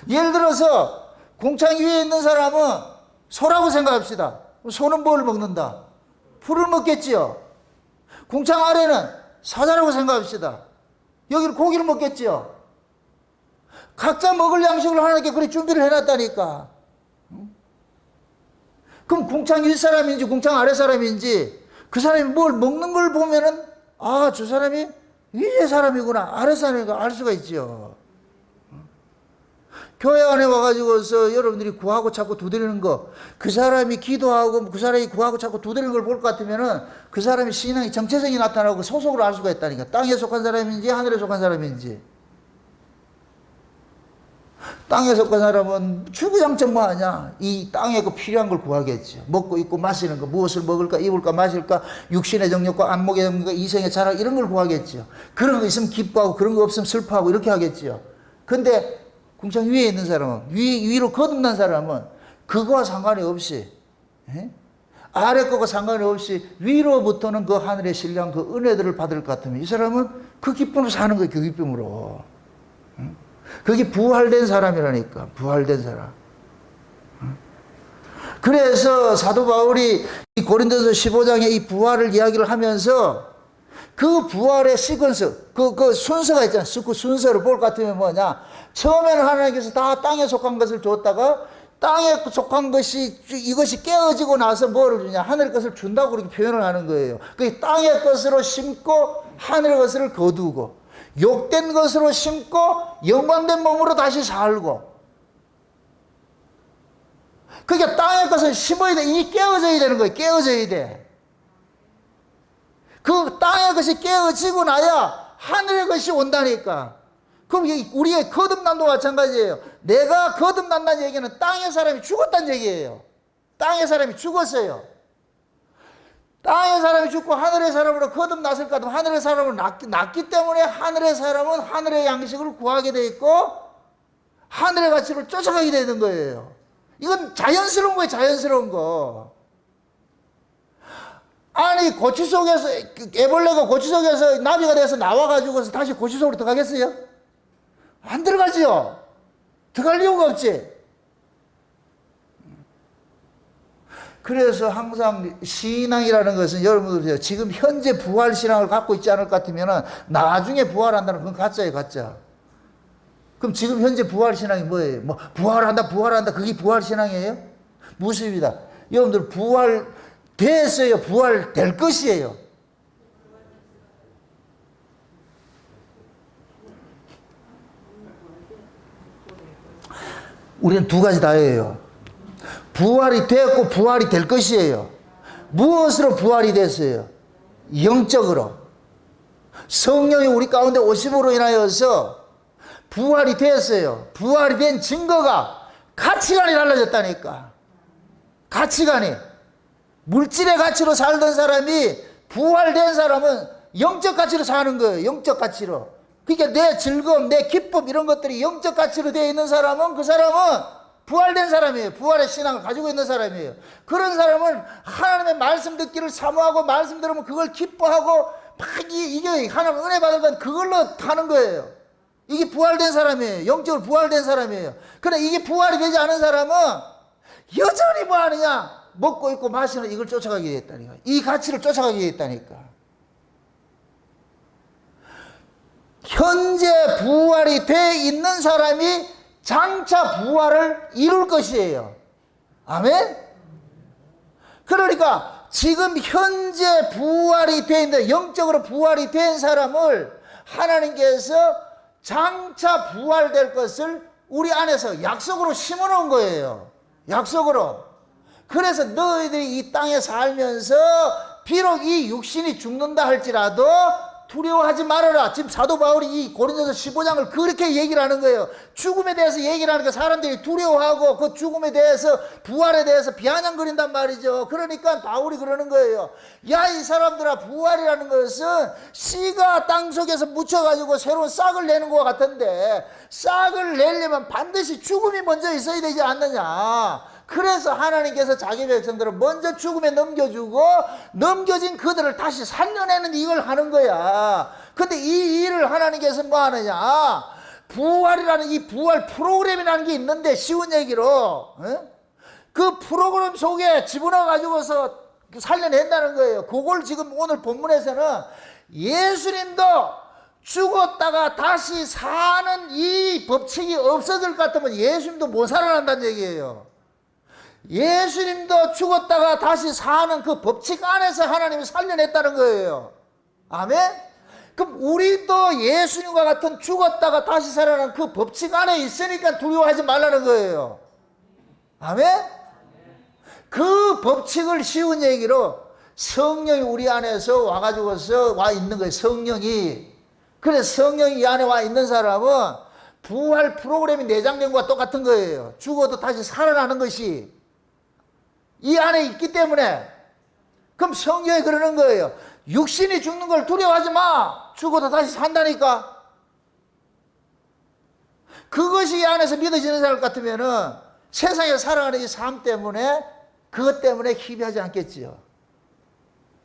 예를 들어서 궁창 위에 있는 사람은 소라고 생각합시다. 소는 뭘 먹는다? 풀을 먹겠지요. 궁창 아래는 사자라고 생각합시다. 여기는 고기를 먹겠지요. 각자 먹을 양식을 하나님께 그렇게 준비를 해놨다니까. 그럼 궁창 윗 사람인지 궁창 아래 사람인지 그 사람이 뭘 먹는 걸 보면은 아, 저 사람이 위에 사람이구나, 아래 사람이구나 알 수가 있죠. 교회 안에 와가지고서 여러분들이 구하고 찾고 두드리는 거, 그 사람이 기도하고 그 사람이 구하고 찾고 두드리는 걸 볼 것 같으면은 그 사람의 신앙이 정체성이 나타나고 소속으로 알 수가 있다니까. 땅에 속한 사람인지 하늘에 속한 사람인지. 땅에 속한 사람은 주구장창 뭐 하냐? 이 땅에 그 필요한 걸 구하겠죠. 먹고 입고 마시는 거, 무엇을 먹을까, 입을까, 마실까, 육신의 정욕과 안목의 정욕과 이성의 자랑 이런 걸 구하겠죠. 그런 거 있으면 기뻐하고 그런 거 없으면 슬퍼하고 이렇게 하겠죠. 근데 궁창 위에 있는 사람은, 위로 거듭난 사람은 그거와 상관이 없이, 아래 거와 상관이 없이 위로부터는 그 하늘의 신령 그 은혜들을 받을 것 같으면 이 사람은 그 기쁨으로 사는 거예요. 그 기쁨으로. 그게 부활된 사람이라니까. 부활된 사람. 그래서 사도 바울이 이 고린도서 15장에 이 부활을 이야기를 하면서 그 부활의 시퀀스, 그 순서가 있잖아요. 그 순서를 볼 것 같으면 뭐냐. 처음에는 하나님께서 다 땅에 속한 것을 줬다가 땅에 속한 것이, 이것이 깨어지고 나서 뭐를 주냐. 하늘의 것을 준다고 그렇게 표현을 하는 거예요. 그 땅의 것으로 심고 하늘의 것을 거두고, 욕된 것으로 심고 영광된 몸으로 다시 살고. 그러니까 땅의 것을 심어야 돼. 이게 깨어져야 되는 거예요. 깨어져야 돼. 그 땅의 것이 깨어지고 나야 하늘의 것이 온다니까. 그럼 우리의 거듭남도 마찬가지예요. 내가 거듭난다는 얘기는 땅의 사람이 죽었다는 얘기예요. 땅의 사람이 죽었어요. 땅의 사람이 죽고 하늘의 사람으로 거듭났을까 하면 하늘의 사람으로 낳기 때문에 하늘의 사람은 하늘의 양식을 구하게 돼 있고 하늘의 가치를 쫓아가게 되는 거예요. 이건 자연스러운 거예요. 자연스러운 거. 아니 고추 속에서 애벌레가 고추 속에서 나비가 돼서 나와가지고서 다시 고추 속으로 들어가겠어요? 안 들어가지요. 들어갈 이유가 없지. 그래서 항상 신앙이라는 것은 여러분들 지금 현재 부활 신앙을 갖고 있지 않을 것 같으면 나중에 부활한다는 그건 가짜예요. 가짜. 그럼 지금 현재 부활 신앙이 뭐예요? 뭐 부활한다 그게 부활 신앙이에요? 무엇입니다. 여러분들 부활 됐어요. 부활 될 것이에요. 우리는 두 가지 다예요. 부활이 되었고 부활이 될 것이에요. 무엇으로 부활이 됐어요? 영적으로. 성령이 우리 가운데 오심으로 인하여서 부활이 되었어요. 부활이 된 증거가 가치관이 달라졌다니까. 가치관이. 물질의 가치로 살던 사람이 부활된 사람은 영적 가치로 사는 거예요. 영적 가치로. 그러니까 내 즐거움, 내 기쁨 이런 것들이 영적 가치로 되어 있는 사람은 그 사람은 부활된 사람이에요. 부활의 신앙을 가지고 있는 사람이에요. 그런 사람은 하나님의 말씀 듣기를 사모하고 말씀 들으면 그걸 기뻐하고 막 이게 하나님 은혜 받을 건 그걸로 하는 거예요. 이게 부활된 사람이에요. 영적으로 부활된 사람이에요. 그런데 이게 부활이 되지 않은 사람은 여전히 뭐 하느냐? 먹고 입고 마시는 이걸 쫓아가게 됐다니까. 이 가치를 쫓아가게 됐다니까. 현재 부활이 돼 있는 사람이 장차 부활을 이룰 것이에요. 아멘? 그러니까 지금 현재 부활이 돼 있는, 영적으로 부활이 된 사람을 하나님께서 장차 부활될 것을 우리 안에서 약속으로 심어놓은 거예요. 약속으로. 그래서 너희들이 이 땅에 살면서 비록 이 육신이 죽는다 할지라도 두려워하지 말아라. 지금 사도 바울이 이 고린도서 15장을 그렇게 얘기를 하는 거예요. 죽음에 대해서 얘기를 하니까 사람들이 두려워하고 그 죽음에 대해서, 부활에 대해서 비아냥거린단 말이죠. 그러니까 바울이 그러는 거예요. 야, 이 사람들아, 부활이라는 것은 씨가 땅속에서 묻혀가지고 새로운 싹을 내는 것 같은데, 싹을 내려면 반드시 죽음이 먼저 있어야 되지 않느냐. 그래서 하나님께서 자기 백성들을 먼저 죽음에 넘겨주고 넘겨진 그들을 다시 살려내는 이걸 하는 거야. 근데 이 일을 하나님께서 뭐 하느냐, 부활이라는 이 부활 프로그램이라는 게 있는데, 쉬운 얘기로 그 프로그램 속에 집어넣어 가지고서 살려낸다는 거예요. 그걸 지금 오늘 본문에서는 예수님도 죽었다가 다시 사는 이 법칙이 없어질 것 같으면 예수님도 못 살아난다는 얘기예요. 예수님도 죽었다가 다시 사는 그 법칙 안에서 하나님이 살려냈다는 거예요. 아멘? 그럼 우리도 예수님과 같은 죽었다가 다시 살아난 그 법칙 안에 있으니까 두려워하지 말라는 거예요. 아멘? 그 법칙을 쉬운 얘기로 성령이 우리 안에서 와가지고서 와 있는 거예요. 성령이. 그래서 성령이 이 안에 와 있는 사람은 부활 프로그램이 내장된 것과 똑같은 거예요. 죽어도 다시 살아나는 것이 이 안에 있기 때문에. 그럼 성경이 그러는 거예요. 육신이 죽는 걸 두려워하지 마. 죽어도 다시 산다니까. 그것이 이 안에서 믿어지는 사람 같으면은 세상에 살아가는 이 삶 때문에, 그것 때문에 희비하지 않겠지요.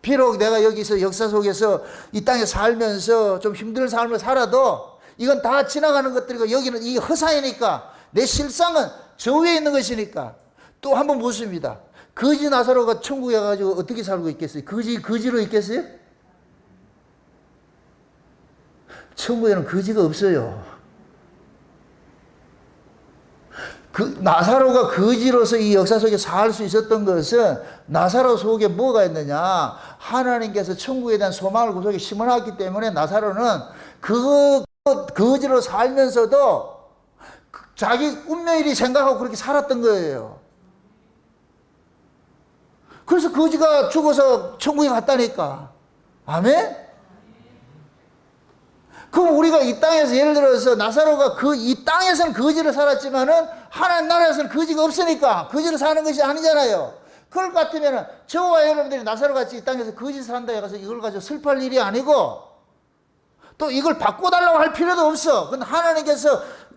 비록 내가 여기서 역사 속에서 이 땅에 살면서 좀 힘든 삶을 살아도 이건 다 지나가는 것들이고, 여기는 이 허사이니까, 내 실상은 저 위에 있는 것이니까. 또 한번 묻습니다. 거지 나사로가 천국에 가가지고 어떻게 살고 있겠어요? 거지로 있겠어요? 천국에는 거지가 없어요. 나사로가 거지로서 이 역사 속에 살 수 있었던 것은 나사로 속에 뭐가 있느냐? 하나님께서 천국에 대한 소망을 그 속에 심어놨기 때문에 나사로는 그 거지로 살면서도 자기 운명일이 생각하고 그렇게 살았던 거예요. 그래서 거지가 죽어서 천국에 갔다니까. 아멘? 그럼 우리가 이 땅에서 예를 들어서 나사로가 이 땅에서는 거지로 살았지만은 하나님 나라에서는 거지가 없으니까 거지로 사는 것이 아니잖아요. 그럴 것 같으면은 저와 여러분들이 나사로 같이 이 땅에서 거지 산다 해서 이걸 가지고 슬퍼할 일이 아니고, 또 이걸 바꿔달라고 할 필요도 없어. 근데 하나님께서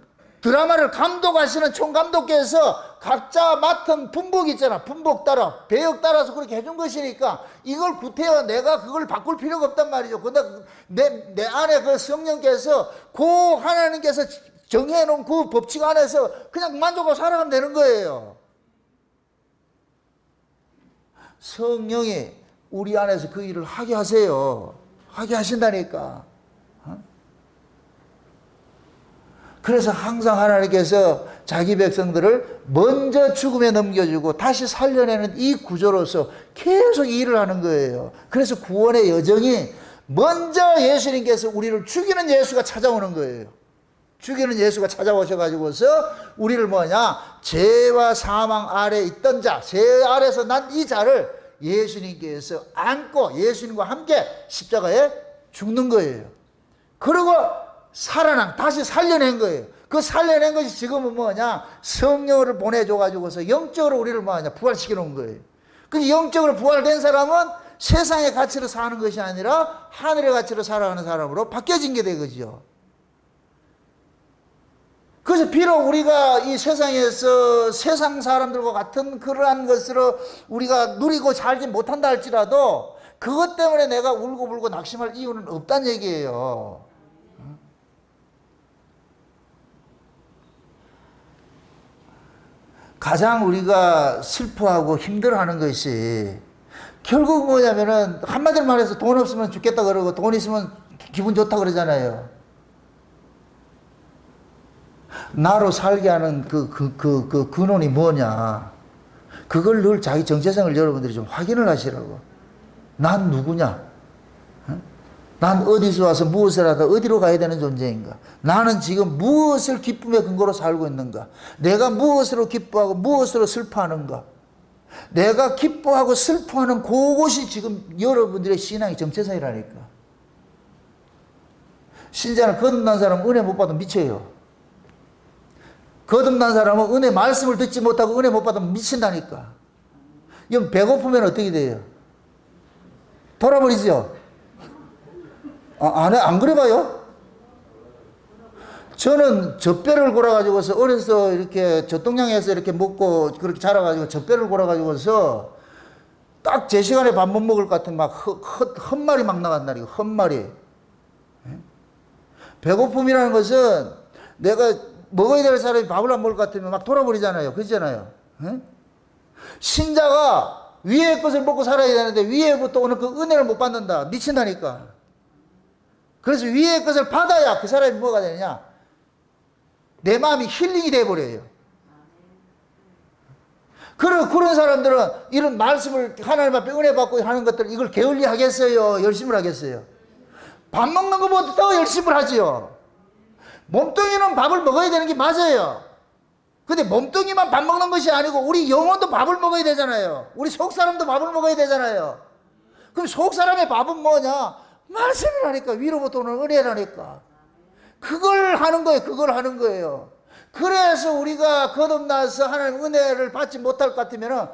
드라마를 감독하시는 총감독께서 각자 맡은 분복 있잖아. 분복 따라, 배역 따라서 그렇게 해준 것이니까 이걸 구태여 내가 그걸 바꿀 필요가 없단 말이죠. 근데 내 안에 그 성령께서 그 하나님께서 정해놓은 그 법칙 안에서 그냥 만족하고 살아가면 되는 거예요. 성령이 우리 안에서 그 일을 하게 하세요. 하게 하신다니까. 그래서 항상 하나님께서 자기 백성들을 먼저 죽음에 넘겨주고 다시 살려내는 이 구조로서 계속 일을 하는 거예요. 그래서 구원의 여정이 먼저 예수님께서 우리를 죽이는 예수가 찾아오는 거예요. 죽이는 예수가 찾아오셔가지고서 우리를 죄와 사망 아래 있던 자, 죄 아래서 난 이 자를 예수님께서 안고 예수님과 함께 십자가에 죽는 거예요. 그리고 다시 살려낸 거예요. 그 살려낸 것이 지금은 성령을 보내줘가지고서 영적으로 우리를 부활시켜 놓은 거예요. 그 영적으로 부활된 사람은 세상의 가치로 사는 것이 아니라 하늘의 가치로 살아가는 사람으로 바뀌어진 게 되거죠. 그래서 비록 우리가 이 세상에서 세상 사람들과 같은 그러한 것으로 우리가 누리고 살지 못한다 할지라도 그것 때문에 내가 울고불고 낙심할 이유는 없다는 얘기예요. 가장 우리가 슬퍼하고 힘들어하는 것이 결국 뭐냐면은 한마디로 말해서 돈 없으면 죽겠다 그러고 돈 있으면 기분 좋다 그러잖아요. 나로 살게 하는 그 근원이 뭐냐. 그걸 늘 자기 정체성을 여러분들이 좀 확인을 하시라고. 난 누구냐. 난 어디서 와서 무엇을 하다 어디로 가야 되는 존재인가? 나는 지금 무엇을 기쁨의 근거로 살고 있는가? 내가 무엇으로 기뻐하고 무엇으로 슬퍼하는가? 내가 기뻐하고 슬퍼하는 그것이 지금 여러분들의 신앙의 정체성이라니까. 신자는 거듭난 사람은 은혜 못 받으면 미쳐요. 거듭난 사람은 은혜 말씀을 듣지 못하고 은혜 못 받으면 미친다니까. 이건 배고프면 어떻게 돼요? 돌아버리죠? 안 그래 봐요? 저는 젖배를 골아가지고서 어려서 이렇게 젖동량에서 이렇게 먹고 그렇게 자라가지고 젖배를 골아가지고서 딱 제 시간에 밥 못 먹을 것 같은 막 헛말이 막 나간다니까, 헛말이. 배고픔이라는 것은 내가 먹어야 될 사람이 밥을 안 먹을 것 같으면 막 돌아버리잖아요. 그렇잖아요. 신자가 위의 것을 먹고 살아야 되는데 위에부터 오는 그 은혜를 못 받는다. 미친다니까. 그래서 위의 것을 받아야 그 사람이 뭐가 되느냐? 내 마음이 힐링이 돼버려요. 그런 사람들은 이런 말씀을 하나님 앞에 은혜 받고 하는 것들 이걸 게을리 하겠어요? 열심을 하겠어요? 밥 먹는 것보다 더 열심을 하지요. 몸뚱이는 밥을 먹어야 되는 게 맞아요. 근데 몸뚱이만 밥 먹는 것이 아니고 우리 영혼도 밥을 먹어야 되잖아요. 우리 속사람도 밥을 먹어야 되잖아요. 그럼 속사람의 밥은 뭐냐? 말씀이라니까. 위로부터 오는 은혜라니까. 그걸 하는 거예요. 그걸 하는 거예요. 그래서 우리가 거듭나서 하나님 은혜를 받지 못할 것 같으면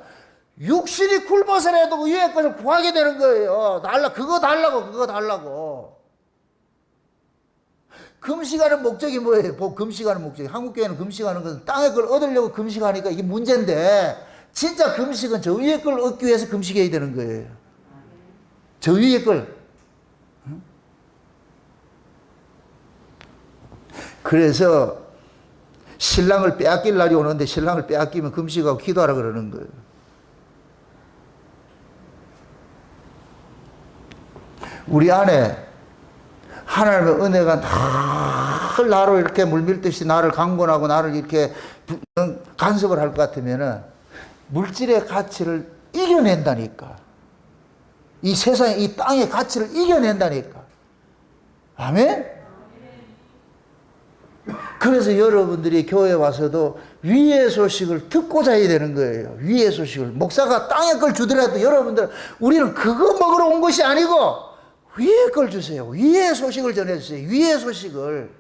육신이 굶어서라도 위의 것을 구하게 되는 거예요. 그거 달라고. 금식하는 목적이 뭐예요? 금식하는 목적이. 한국교회는 금식하는 것은 땅의 걸 얻으려고 금식하니까 이게 문제인데, 진짜 금식은 저 위의 걸 얻기 위해서 금식해야 되는 거예요. 저 위의 걸. 그래서 신랑을 빼앗길 날이 오는데 신랑을 빼앗기면 금식하고 기도하라 그러는 거예요. 우리 안에 하나님의 은혜가 늘 나로 이렇게 물밀듯이 나를 강권하고 나를 이렇게 간섭을 할 것 같으면은 물질의 가치를 이겨낸다니까. 이 세상에, 이 땅의 가치를 이겨낸다니까. 아멘? 그래서 여러분들이 교회에 와서도 위의 소식을 듣고 자야 되는 거예요. 위의 소식을. 목사가 땅의 걸 주더라도 여러분들, 우리는 그거 먹으러 온 것이 아니고 위의 걸 주세요. 위의 소식을 전해주세요. 위의 소식을.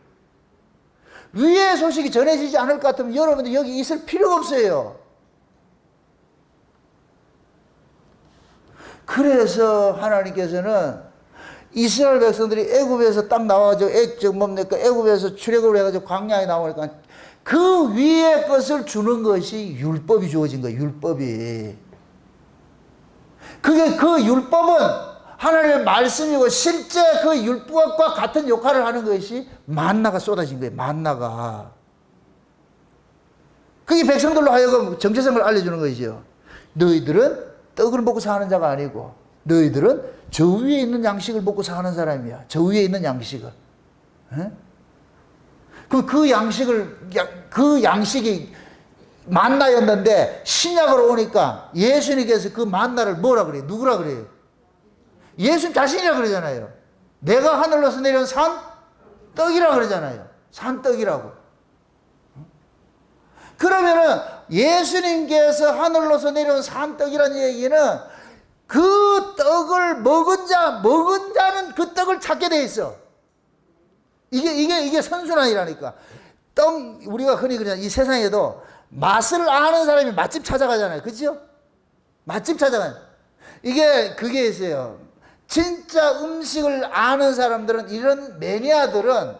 위의 소식이 전해지지 않을 것 같으면 여러분들 여기 있을 필요가 없어요. 그래서 하나님께서는 이스라엘 백성들이 애굽에서 딱 나와가지고 애굽에서 출애굽을 해가지고 광야에 나오니까 그 위의 것을 주는 것이 율법이 주어진 거예요. 율법이. 그게 그 율법은 하나님의 말씀이고 실제 그 율법과 같은 역할을 하는 것이 만나가 쏟아진 거예요. 만나가. 그게 백성들로 하여금 정체성을 알려주는 것이죠. 너희들은 떡을 먹고 사는 자가 아니고 너희들은 저 위에 있는 양식을 먹고 사는 사람이야. 저 위에 있는 양식을. 그 양식이 만나였는데 신약으로 오니까 예수님께서 그 만나를 뭐라 그래요? 누구라 그래요? 예수님 자신이라 그러잖아요. 내가 하늘로서 내려온 산 떡이라 그러잖아요. 산떡이라고. 그러면은 예수님께서 하늘로서 내려온 산떡이라는 얘기는 그 떡을 먹은 자는 그 떡을 찾게 돼 있어. 이게 선순환이라니까. 우리가 흔히 그냥 이 세상에도 맛을 아는 사람이 맛집 찾아가잖아요. 그죠? 맛집 찾아가요. 그게 있어요. 진짜 음식을 아는 사람들은, 이런 매니아들은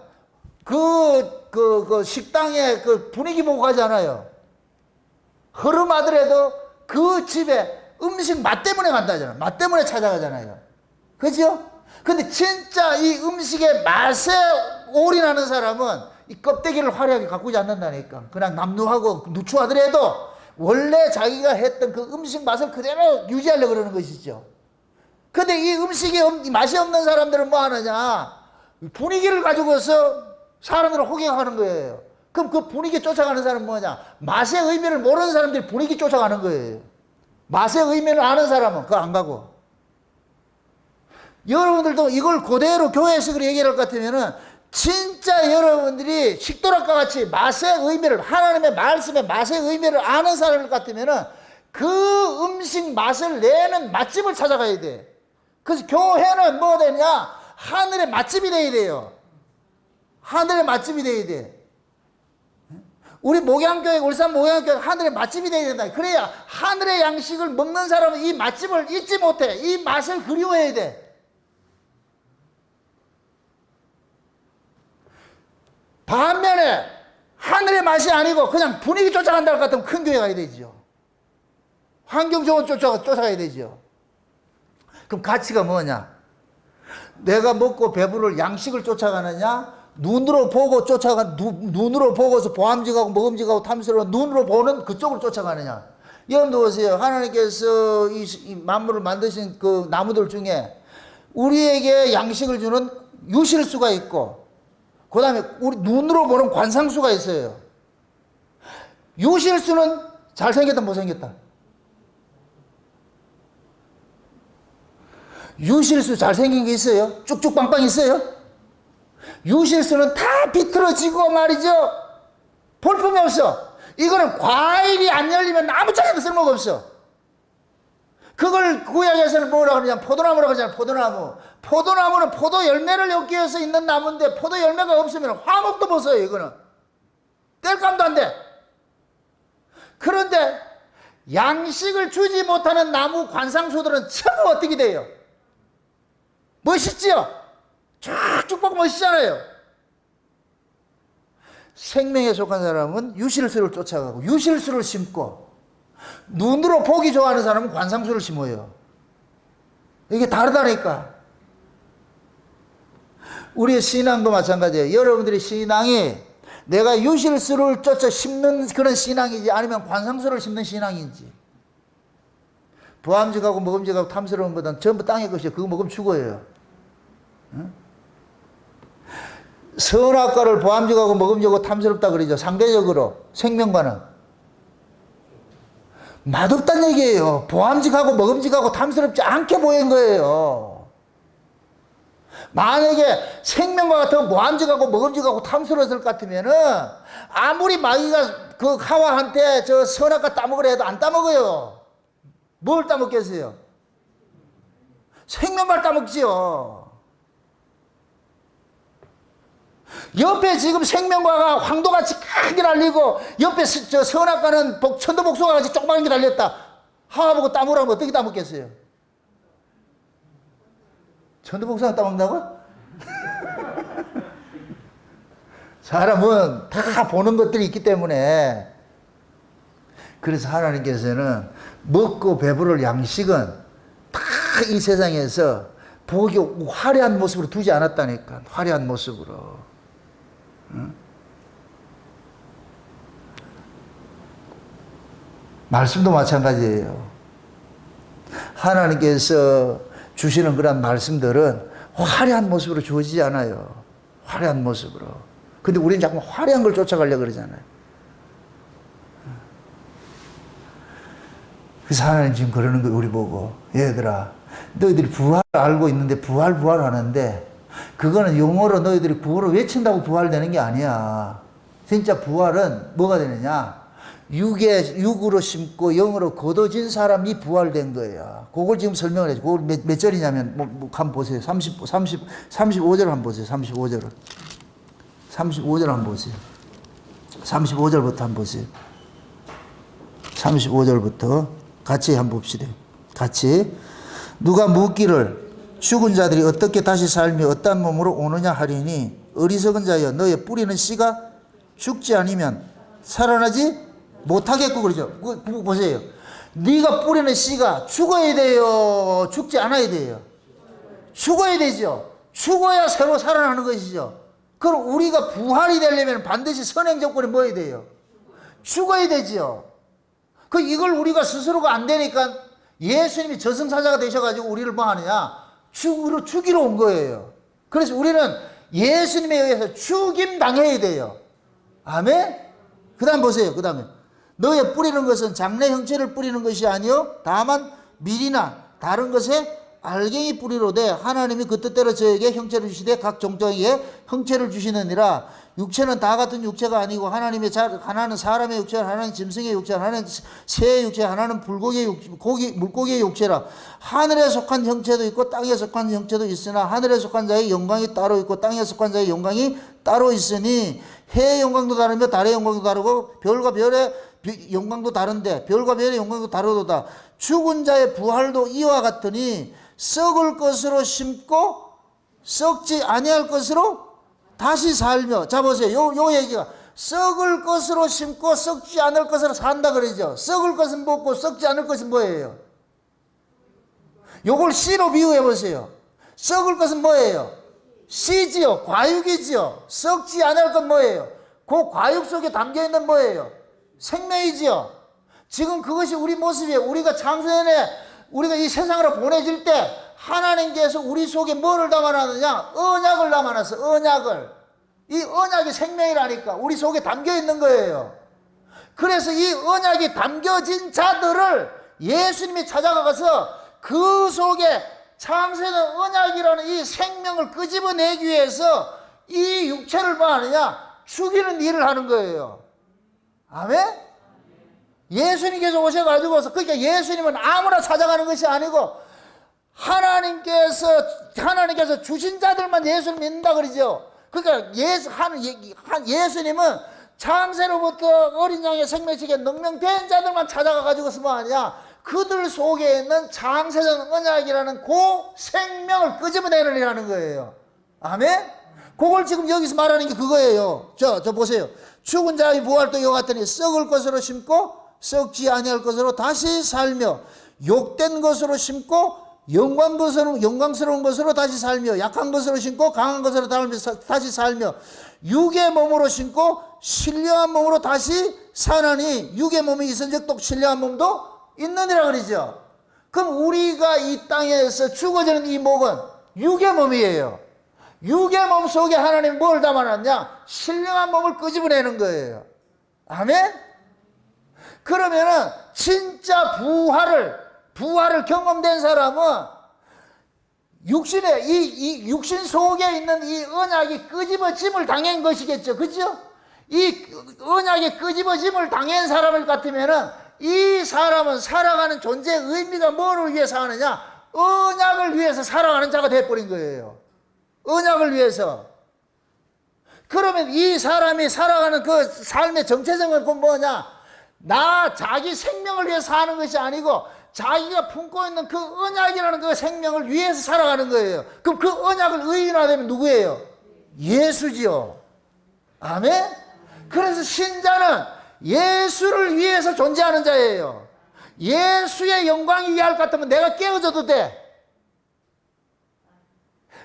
그 식당에 그 분위기 보고 가잖아요. 흐름하더라도 그 집에 음식 맛 때문에 간다잖아요. 맛 때문에 찾아가잖아요. 그죠? 근데 진짜 이 음식의 맛에 올인하는 사람은 이 껍데기를 화려하게 가꾸지 않는다니까. 그냥 남루하고 누추하더라도 원래 자기가 했던 그 음식 맛을 그대로 유지하려고 그러는 것이죠. 근데 이 음식에 맛이 없는 사람들은 뭐 하느냐? 분위기를 가지고서 사람들을 호갱하는 거예요. 그럼 그 분위기 쫓아가는 사람은 뭐냐? 맛의 의미를 모르는 사람들이 분위기 쫓아가는 거예요. 맛의 의미를 아는 사람은 그거 안 가고. 여러분들도 이걸 그대로 교회에서 그렇게 얘기할 것 같으면은 진짜 여러분들이 식도락과 같이 맛의 의미를, 하나님의 말씀의 맛의 의미를 아는 사람일 것 같으면은 그 음식 맛을 내는 맛집을 찾아가야 돼. 그래서 교회는 뭐가 되냐? 하늘의 맛집이 돼야 돼요. 하늘의 맛집이 돼야 돼. 우리 목양교회, 울산 목양교회 하늘의 맛집이 돼야 된다. 그래야 하늘의 양식을 먹는 사람은 이 맛집을 잊지 못해. 이 맛을 그리워해야 돼. 반면에 하늘의 맛이 아니고 그냥 분위기 쫓아간다 할 것 같으면 큰 교회 가야 되죠. 환경 좋은 쫓아가야 되죠. 그럼 가치가 뭐냐? 내가 먹고 배부를 양식을 쫓아가느냐? 눈으로 보고 눈으로 보고서 보암직하고 먹음직하고 탐스러운 눈으로 보는 그쪽으로 쫓아가느냐? 여러분도 보세요. 하나님께서 이 만물을 만드신 그 나무들 중에 우리에게 양식을 주는 유실수가 있고, 그 다음에 우리 눈으로 보는 관상수가 있어요. 유실수는 잘생겼다, 못생겼다? 유실수 잘생긴 게 있어요? 쭉쭉 빵빵 있어요? 유실수는 다 비틀어지고 말이죠. 볼품이 없어. 이거는 과일이 안 열리면 아무짝에도 쓸모가 없어. 그걸 구약에서는 뭐라고 하느냐? 포도나무라고 하잖아요. 포도나무. 포도나무는 포도 열매를 얻기 위해서 있는 나무인데 포도 열매가 없으면 화목도 못 써요. 이거는 뗄감도 안 돼. 그런데 양식을 주지 못하는 나무 관상수들은 전부 어떻게 돼요? 멋있지요? 쭉쭉 보고 멋있잖아요. 생명에 속한 사람은 유실수를 쫓아가고 유실수를 심고, 눈으로 보기 좋아하는 사람은 관상수를 심어요. 이게 다르다니까. 우리의 신앙도 마찬가지예요. 여러분들의 신앙이 내가 유실수를 쫓아 심는 그런 신앙이지 아니면 관상수를 심는 신앙인지. 부함직하고 먹음직하고 탐스러운 것은 전부 땅의 것이에요. 그거 먹으면 죽어요. 응? 선악과를 부함직하고 먹음직하고 탐스럽다 그러죠. 상대적으로 생명과는 맛없다는 얘기예요. 보암직하고 먹음직하고 탐스럽지 않게 보인 거예요. 만약에 생명과 같은 보암직하고 먹음직하고 탐스러웠을 것 같으면은 아무리 마귀가 그 하와한테 저 선악과 따먹으라 해도 안 따먹어요. 뭘 따먹겠어요? 생명만 따먹지요. 옆에 지금 생명과가 황도같이 크게 달리고 옆에 저 선악과는 천도복숭아같이 조그만 게 달렸다. 하와 보고 따먹으라면 어떻게 따먹겠어요? 천도복숭아 따먹는다고? 사람은 다 보는 것들이 있기 때문에, 그래서 하나님께서는 먹고 배부를 양식은 다 이 세상에서 보기 화려한 모습으로 두지 않았다니까. 화려한 모습으로. 응? 말씀도 마찬가지예요. 하나님께서 주시는 그런 말씀들은 화려한 모습으로 주어지지 않아요. 화려한 모습으로. 근데 우리는 자꾸 화려한 걸 쫓아가려고 그러잖아요. 그래서 하나님 지금 그러는 거예요. 우리 보고, 얘들아, 너희들이 부활을 알고 있는데 부활 하는데 그거는 용어로 너희들이 구호를 외친다고 부활되는 게 아니야. 진짜 부활은 뭐가 되느냐? 육으로 심고 영으로 거둬진 사람이 부활된 거예요. 그걸 지금 설명을 해줘. 그걸 몇 절이냐면, 한번 보세요. 35절 한번 보세요. 35절을. 35절 한번 보세요. 35절부터 한번 보세요. 35절부터 같이 한번 봅시다. 같이. 누가 묻기를 죽은 자들이 어떻게 다시 살며 어떤 몸으로 오느냐 하리니, 어리석은 자여 너의 뿌리는 씨가 죽지 않으면 살아나지 못하겠고 그러죠. 보세요. 네가 뿌리는 씨가 죽어야 돼요? 죽지 않아야 돼요? 죽어야 되죠. 죽어야 새로 살아나는 것이죠. 그럼 우리가 부활이 되려면 반드시 선행 조건이 뭐야 돼요? 죽어야 되죠. 이걸 우리가 스스로가 안 되니까 예수님이 저승사자가 되셔가지고 우리를 뭐 하느냐? 죽이러 온 거예요. 그래서 우리는 예수님에 의해서 죽임 당해야 돼요. 아멘? 그 다음 보세요. 그 다음에. 너의 뿌리는 것은 장래 형체를 뿌리는 것이 아니요 다만 밀이나 다른 것에 알갱이 뿌리로되 하나님이 그 뜻대로 저에게 형체를 주시되 각 종족에게 형체를 주시느니라. 육체는 다 같은 육체가 아니고 하나는 사람의 육체, 하나는 짐승의 육체, 하나는 새의 육체, 하나는 물고기의 육체라. 하늘에 속한 형체도 있고 땅에 속한 형체도 있으나 하늘에 속한 자의 영광이 따로 있고 땅에 속한 자의 영광이 따로 있으니 해의 영광도 다르며 달의 영광도 다르고 별과 별의 영광도 다른데 별과 별의 영광도 다르도다. 죽은 자의 부활도 이와 같으니 썩을 것으로 심고 썩지 아니할 것으로 다시 살며. 자 보세요. 요 얘기가 썩을 것으로 심고 썩지 않을 것으로 산다 그러죠. 썩을 것은 뭐고 썩지 않을 것은 뭐예요? 요걸 씨로 비유해 보세요. 썩을 것은 뭐예요? 씨지요. 과육이지요. 썩지 않을 건 뭐예요? 그 과육 속에 담겨있는 뭐예요? 생명이지요. 지금 그것이 우리 모습이에요. 우리가 창세전에 우리가 이 세상으로 보내질 때 하나님께서 우리 속에 뭐를 담아놨느냐? 언약을 담아놨어. 언약을. 이 언약이 생명이라니까 우리 속에 담겨있는 거예요. 그래서 이 언약이 담겨진 자들을 예수님이 찾아가서 그 속에 창세전 언약이라는 이 생명을 끄집어내기 위해서 이 육체를 뭐 하느냐? 죽이는 일을 하는 거예요. 아멘? 예수님께서 오셔가지고서, 그러니까 예수님은 아무나 찾아가는 것이 아니고 하나님께서 주신 자들만 예수를 믿는다 그러죠. 그러니까 예수님은 창세로부터 어린 양의 생명식에 능명된 자들만 찾아가가지고서 뭐 하냐? 그들 속에 있는 창세전 언약이라는 그 생명을 끄집어내는 일하는 거예요. 아멘? 그걸 지금 여기서 말하는 게 그거예요. 저 보세요. 죽은 자의 부활도 이와 같으니 썩을 것으로 심고 썩지 아니할 것으로 다시 살며 욕된 것으로 심고 영광스러운 것으로 다시 살며 약한 것으로 심고 강한 것으로 다시 살며 육의 몸으로 심고 신령한 몸으로 다시 사나니 육의 몸이 있은즉 또 신령한 몸도 있느니라 그러죠. 그럼 우리가 이 땅에서 죽어지는 이 몸은 육의 몸이에요. 육의 몸 속에 하나님이 뭘 담아놨냐? 신령한 몸을 끄집어내는 거예요. 아멘? 그러면은 진짜 부활을 경험된 사람은 이 육신 속에 있는 이 언약이 끄집어짐을 당한 것이겠죠. 그죠? 이 언약이 끄집어짐을 당한 사람을 같으면은 이 사람은 살아가는 존재의 의미가 뭐를 위해서 하느냐? 언약을 위해서 살아가는 자가 돼버린 거예요. 언약을 위해서. 그러면 이 사람이 살아가는 그 삶의 정체성은 뭐냐? 자기 생명을 위해서 사는 것이 아니고 자기가 품고 있는 그 언약이라는 그 생명을 위해서 살아가는 거예요. 그럼 그 언약을 의인화되면 누구예요? 예수지요. 아멘? 그래서 신자는 예수를 위해서 존재하는 자예요. 예수의 영광이 위할 것 같으면 내가 깨어져도 돼.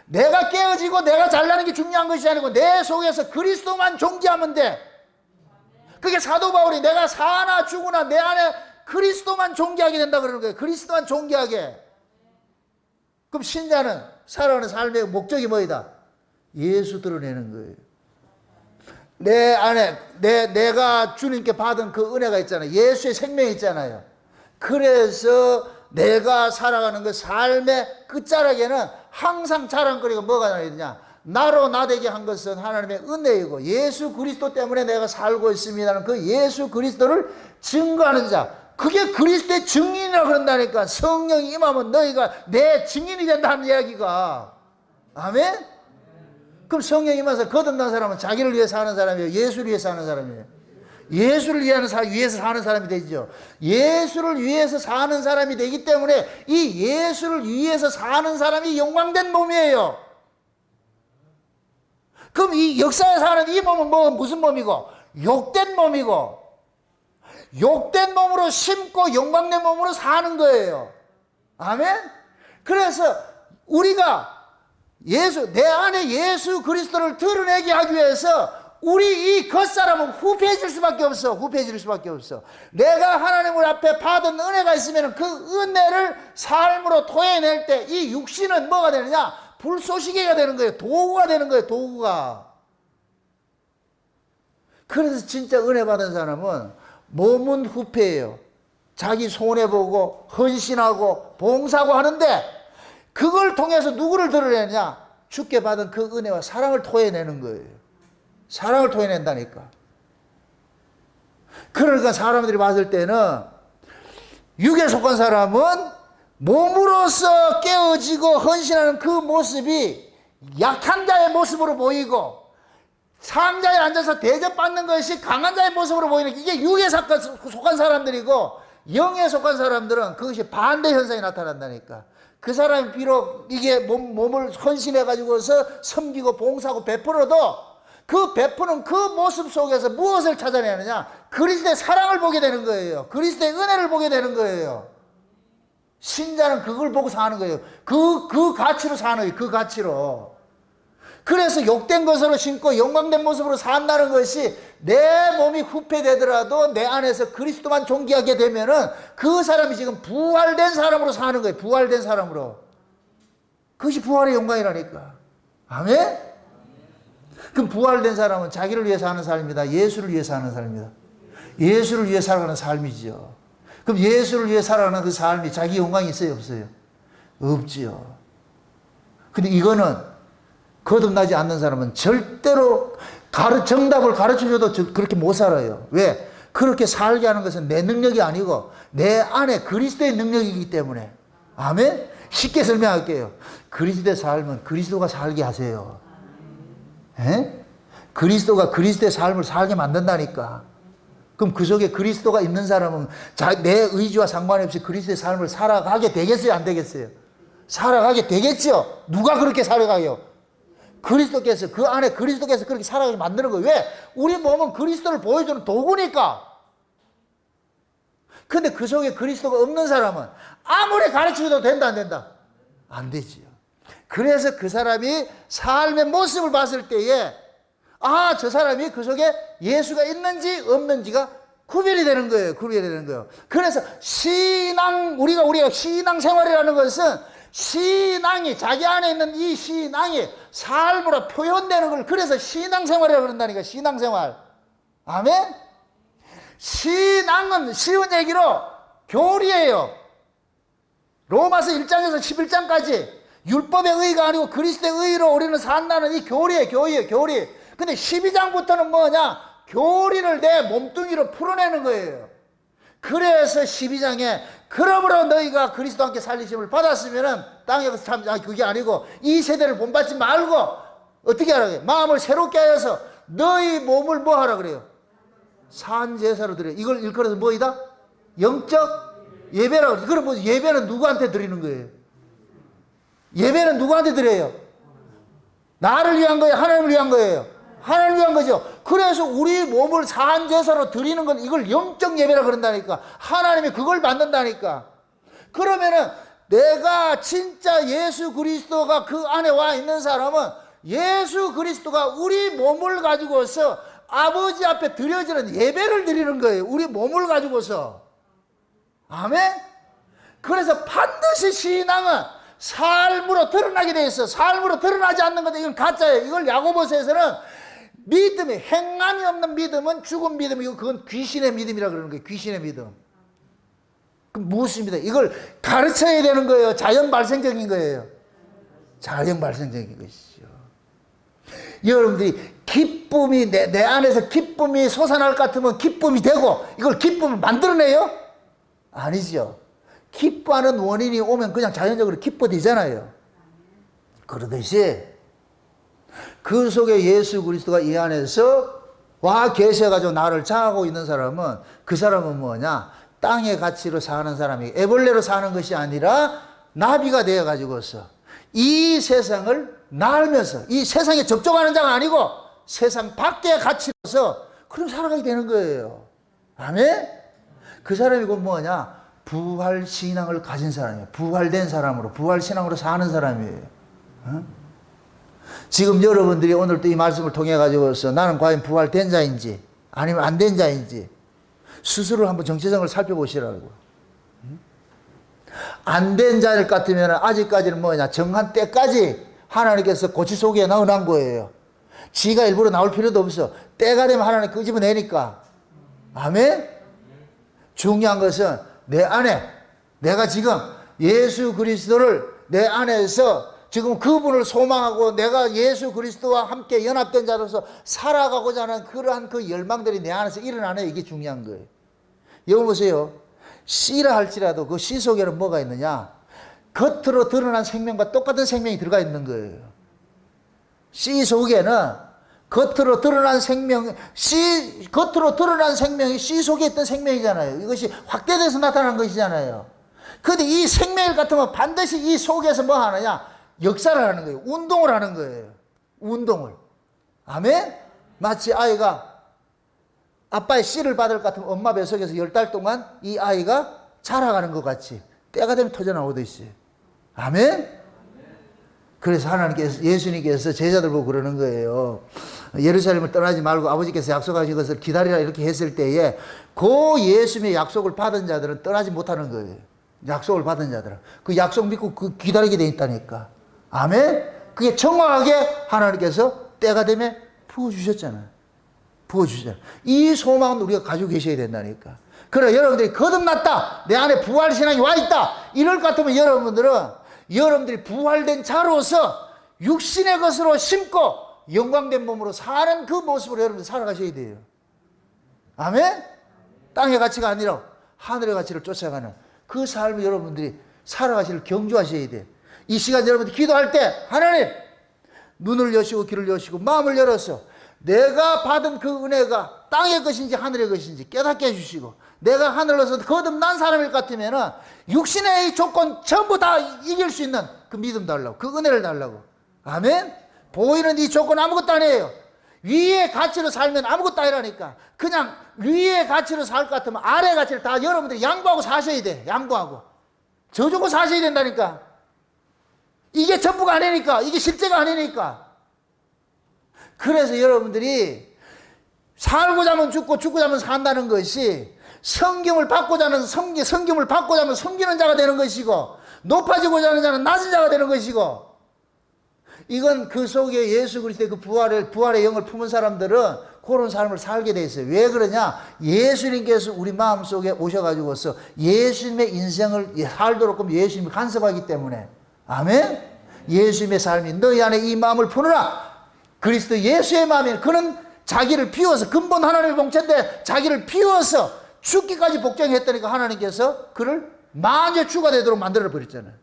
내가 깨어지고 내가 잘나는 게 중요한 것이 아니고 내 속에서 그리스도만 존재하면 돼. 그게 사도 바울이 내가 사나 죽으나 내 안에 그리스도만 존귀하게 된다 그러는 거예요. 그리스도만 존귀하게. 그럼 신자는 살아가는 삶의 목적이 뭐이다? 예수 드러내는 거예요. 내 안에 내가 주님께 받은 그 은혜가 있잖아요. 예수의 생명이 있잖아요. 그래서 내가 살아가는 그 삶의 끝자락에는 항상 자랑거리가 뭐가 나야 되냐? 나로 나되게 한 것은 하나님의 은혜이고 예수 그리스도 때문에 내가 살고 있습니다는 그 예수 그리스도를 증거하는 자, 그게 그리스도의 증인이라 그런다니까. 성령이 임하면 너희가 내 증인이 된다는 이야기가. 아멘? 그럼 성령이 임해서 거듭난 사람은 자기를 위해 사는 사람이에요? 예수를 위해 사는 사람이에요? 예수를 위해서 사는 사람이 되죠. 예수를 위해서 사는 사람이 되기 때문에 이 예수를 위해서 사는 사람이 영광된 몸이에요. 그럼 이 역사에 사는 이 몸은 무슨 몸이고? 욕된 몸이고, 욕된 몸으로 심고 영광된 몸으로 사는 거예요. 아멘? 그래서 우리가 내 안에 예수 그리스도를 드러내게 하기 위해서 우리 이 겉사람은 후패해질 수밖에 없어. 후패해질 수밖에 없어. 내가 하나님을 앞에 받은 은혜가 있으면 그 은혜를 삶으로 토해낼 때 이 육신은 뭐가 되느냐? 불쏘시개가 되는 거예요. 도구가 되는 거예요. 도구가. 그래서 진짜 은혜 받은 사람은 몸은 후패예요. 자기 손해보고 헌신하고 봉사하고 하는데 그걸 통해서 누구를 드러내냐? 주께 받은 그 은혜와 사랑을 토해내는 거예요. 사랑을 토해낸다니까. 그러니까 사람들이 봤을 때는 육에 속한 사람은 몸으로서 깨어지고 헌신하는 그 모습이 약한 자의 모습으로 보이고, 상자에 앉아서 대접받는 것이 강한 자의 모습으로 보이는, 이게 육에 속한 사람들이고, 영에 속한 사람들은 그것이 반대 현상이 나타난다니까. 그 사람이 비록 이게 몸을 헌신해가지고서 섬기고 봉사하고 베풀어도 그 베푸는 그 모습 속에서 무엇을 찾아내느냐? 그리스도의 사랑을 보게 되는 거예요. 그리스도의 은혜를 보게 되는 거예요. 신자는 그걸 보고 사는 거예요. 그 가치로 사는 거예요. 그 가치로. 그래서 욕된 것으로 신고 영광된 모습으로 산다는 것이, 내 몸이 후패되더라도 내 안에서 그리스도만 존귀하게 되면은 그 사람이 지금 부활된 사람으로 사는 거예요. 부활된 사람으로. 그것이 부활의 영광이라니까. 아멘? 그럼 부활된 사람은 자기를 위해 사는 삶이다. 예수를 위해 사는 삶이다. 예수를 위해 살아가는 삶이죠. 그럼 예수를 위해 살아가는 그 삶이 자기 영광이 있어요, 없어요? 없지요. 근데 이거는 거듭나지 않는 사람은 절대로 정답을 가르쳐줘도 그렇게 못 살아요. 왜? 그렇게 살게 하는 것은 내 능력이 아니고 내 안에 그리스도의 능력이기 때문에. 아멘? 쉽게 설명할게요. 그리스도의 삶은 그리스도가 살게 하세요. 에? 그리스도가 그리스도의 삶을 살게 만든다니까. 그럼 그 속에 그리스도가 있는 사람은 내 의지와 상관없이 그리스도의 삶을 살아가게 되겠어요? 안 되겠어요? 살아가게 되겠죠? 누가 그렇게 살아가요? 그리스도께서, 그 안에 그리스도께서 그렇게 살아가게 만드는 거예요. 왜? 우리 몸은 그리스도를 보여주는 도구니까. 근데 그 속에 그리스도가 없는 사람은 아무리 가르쳐도 된다, 안 된다? 안 되지요. 그래서 그 사람이 삶의 모습을 봤을 때에, 아, 저 사람이 그 속에 예수가 있는지 없는지가 구별이 되는 거예요. 구별이 되는 거예요. 그래서 우리가 신앙생활이라는 것은 신앙이, 자기 안에 있는 이 신앙이 삶으로 표현되는 걸, 그래서 신앙생활이라고 그런다니까. 신앙생활. 아멘? 신앙은 쉬운 얘기로 교리예요. 로마서 1장에서 11장까지 율법의 의가 아니고 그리스도의 의로 우리는 산다는 이 교리예요. 교리. 근데 12장부터는 뭐냐? 교리를 내 몸뚱이로 풀어내는 거예요. 그래서 12장에 그러므로 너희가 그리스도와 함께 살리심을 받았으면은 땅에서 그게 아니고 이 세대를 본받지 말고 어떻게 하라 그래요? 마음을 새롭게 하여서 너희 몸을 뭐 하라 그래요? 산제사로 드려. 이걸 일컬어서 뭐이다? 영적 예배라고 그래요. 그럼 뭐 예배는 누구한테 드리는 거예요? 예배는 누구한테 드려요? 나를 위한 거예요? 하나님을 위한 거예요? 하나님을 위한 거죠. 그래서 우리 몸을 산제사로 드리는 건 이걸 영적 예배라 그런다니까. 하나님이 그걸 만든다니까. 그러면은 내가 진짜 예수 그리스도가 그 안에 와 있는 사람은 예수 그리스도가 우리 몸을 가지고서 아버지 앞에 드려지는 예배를 드리는 거예요. 우리 몸을 가지고서. 아멘? 그래서 반드시 신앙은 삶으로 드러나게 돼 있어. 삶으로 드러나지 않는 건데 이건 가짜예요. 이걸 야고보서에서는 믿음이, 행함이 없는 믿음은 죽은 믿음이고 그건 귀신의 믿음이라 그러는 거예요. 귀신의 믿음. 그럼 무엇입니다? 이걸 가르쳐야 되는 거예요. 자연 발생적인 거예요. 자연 발생적인 것이죠. 여러분들이 기쁨이 내 안에서 기쁨이 솟아날 것 같으면 기쁨이 되고 이걸 기쁨을 만들어내요? 아니죠. 기뻐하는 원인이 오면 그냥 자연적으로 기뻐되잖아요. 그러듯이 그 속에 예수 그리스도가 이 안에서 와 계셔가지고 나를 장하고 있는 사람은, 그 사람은 뭐냐? 땅의 가치로 사는 사람이 애벌레로 사는 것이 아니라 나비가 되어가지고서 이 세상을 날면서, 이 세상에 접촉하는 자가 아니고 세상 밖의 가치로서 그럼 살아가게 되는 거예요. 아멘? 그 사람이 곧 뭐냐? 부활 신앙을 가진 사람이에요. 부활된 사람으로, 부활 신앙으로 사는 사람이에요. 어? 지금 여러분들이 오늘 또 이 말씀을 통해 가지고서 나는 과연 부활된 자인지 아니면 안 된 자인지 스스로 한번 정체성을 살펴보시라고. 안 된 자일 같으면 아직까지는 뭐냐? 정한 때까지 하나님께서 고치 속에 넣어놓은 거예요. 지가 일부러 나올 필요도 없어. 때가 되면 하나님 끄집어내니까. 아멘? 중요한 것은 내 안에 내가 지금 예수 그리스도를 내 안에서 지금 그분을 소망하고 내가 예수 그리스도와 함께 연합된 자로서 살아가고자 하는 그러한 그 열망들이 내 안에서 일어나는 이게 중요한 거예요. 여러분 보세요. 씨라 할지라도 그 씨 속에는 뭐가 있느냐? 겉으로 드러난 생명과 똑같은 생명이 들어가 있는 거예요. 씨 속에는 겉으로 드러난 생명이 씨 속에 있던 생명이잖아요. 이것이 확대돼서 나타난 것이잖아요. 근데 이 생명 같으면 반드시 이 속에서 뭐 하느냐? 역사를 하는 거예요. 운동을 하는 거예요. 운동을. 아멘? 마치 아이가 아빠의 씨를 받을 것 같으면 엄마 뱃속에서 10달 동안 이 아이가 자라가는 것 같이 때가 되면 터져나오듯이. 아멘? 그래서 하나님께서, 예수님께서 제자들 보고 그러는 거예요. 예루살렘을 떠나지 말고 아버지께서 약속하신 것을 기다리라 이렇게 했을 때에 그 예수님의 약속을 받은 자들은 떠나지 못하는 거예요. 약속을 받은 자들은. 그 약속 믿고 그 기다리게 돼 있다니까. 아멘? 그게 정확하게 하나님께서 때가 되면 부어주셨잖아요. 부어주셨잖아요. 이 소망은 우리가 가지고 계셔야 된다니까. 그래, 여러분들이 거듭났다. 내 안에 부활신앙이 와 있다. 이럴 것 같으면 여러분들이 부활된 자로서 육신의 것으로 심고 영광된 몸으로 사는 그 모습으로 여러분들 살아가셔야 돼요. 아멘? 땅의 가치가 아니라 하늘의 가치를 쫓아가는 그 삶을 여러분들이 살아가시를 경주하셔야 돼요. 이 시간 여러분들 기도할 때 하나님 눈을 여시고 귀를 여시고 마음을 열어서 내가 받은 그 은혜가 땅의 것인지 하늘의 것인지 깨닫게 해주시고 내가 하늘로서 거듭난 사람일 것 같으면 육신의 이 조건 전부 다 이길 수 있는 그 믿음 달라고, 그 은혜를 달라고. 아멘? 보이는 이 조건 아무것도 아니에요. 위의 가치로 살면 아무것도 아니라니까. 그냥 위의 가치로 살 것 같으면 아래의 가치를 다 여러분들이 양보하고 사셔야 돼. 양보하고 져주고 사셔야 된다니까. 이게 전부가 아니니까. 이게 실제가 아니니까. 그래서 여러분들이 살고자 하면 죽고 죽고자 하면 산다는 것이 성경을 받고자 하면 섬기는 자가 되는 것이고 높아지고자 하는 자는 낮은 자가 되는 것이고 이건 그 속에 예수 그리스도의 그 부활의 영을 품은 사람들은 그런 삶을 살게 돼 있어요. 왜 그러냐? 예수님께서 우리 마음속에 오셔가지고서 예수님의 인생을 살도록 예수님이 간섭하기 때문에. 아멘? 예수님의 삶이 너희 안에 이 마음을 품으라. 그리스도 예수의 마음에 그는 자기를 비워서 근본 하나님의 공체인데 자기를 비워서 죽기까지 복종했다니까 하나님께서 그를 만유의 주가 되도록 만들어 버렸잖아요.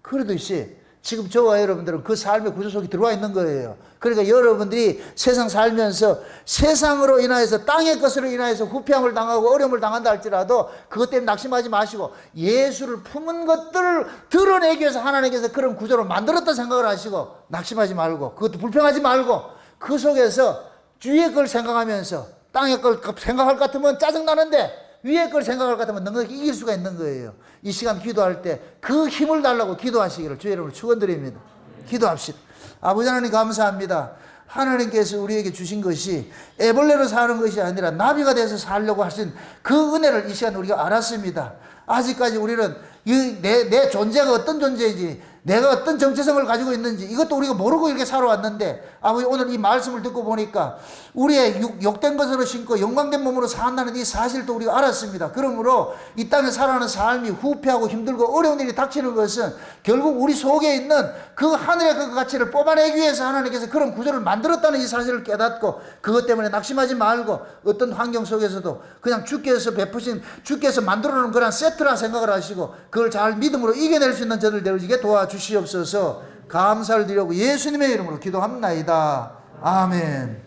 그러듯이 지금 저와 여러분들은 그 삶의 구조 속에 들어와 있는 거예요. 그러니까 여러분들이 세상 살면서 세상으로 인하여서 땅의 것으로 인하여서 후패함을 당하고 어려움을 당한다 할지라도 그것 때문에 낙심하지 마시고 예수를 품은 것들을 드러내기 위해서 하나님께서 그런 구조로 만들었다 생각을 하시고 낙심하지 말고 그것도 불평하지 말고 그 속에서 주위의 걸 생각하면서 땅의 걸 생각할 것 같으면 짜증나는데 위의 걸 생각할 것 같으면 넉넉히 이길 수가 있는 거예요. 이 시간 기도할 때 그 힘을 달라고 기도하시기를 주의 이름으로 축원드립니다. 기도합시다. 아버지 하나님 감사합니다. 하나님께서 우리에게 주신 것이 애벌레로 사는 것이 아니라 나비가 돼서 살려고 하신 그 은혜를 이 시간 우리가 알았습니다. 아직까지 우리는 내 존재가 어떤 존재인지 내가 어떤 정체성을 가지고 있는지 이것도 우리가 모르고 이렇게 살아왔는데 아버지 오늘 이 말씀을 듣고 보니까 우리의 욕된 것으로 신고 영광된 몸으로 산다는 이 사실도 우리가 알았습니다. 그러므로 이 땅에 살아가는 삶이 후패하고 힘들고 어려운 일이 닥치는 것은 결국 우리 속에 있는 그 하늘의 그 가치를 뽑아내기 위해서 하나님께서 그런 구조를 만들었다는 이 사실을 깨닫고 그것 때문에 낙심하지 말고 어떤 환경 속에서도 그냥 주께서 베푸신 주께서 만들어 놓은 그런 세트라 생각을 하시고 그걸 잘 믿음으로 이겨낼 수 있는 저들 되게 도와주시옵소서. 감사를 드리고 예수님의 이름으로 기도합나이다. 아멘.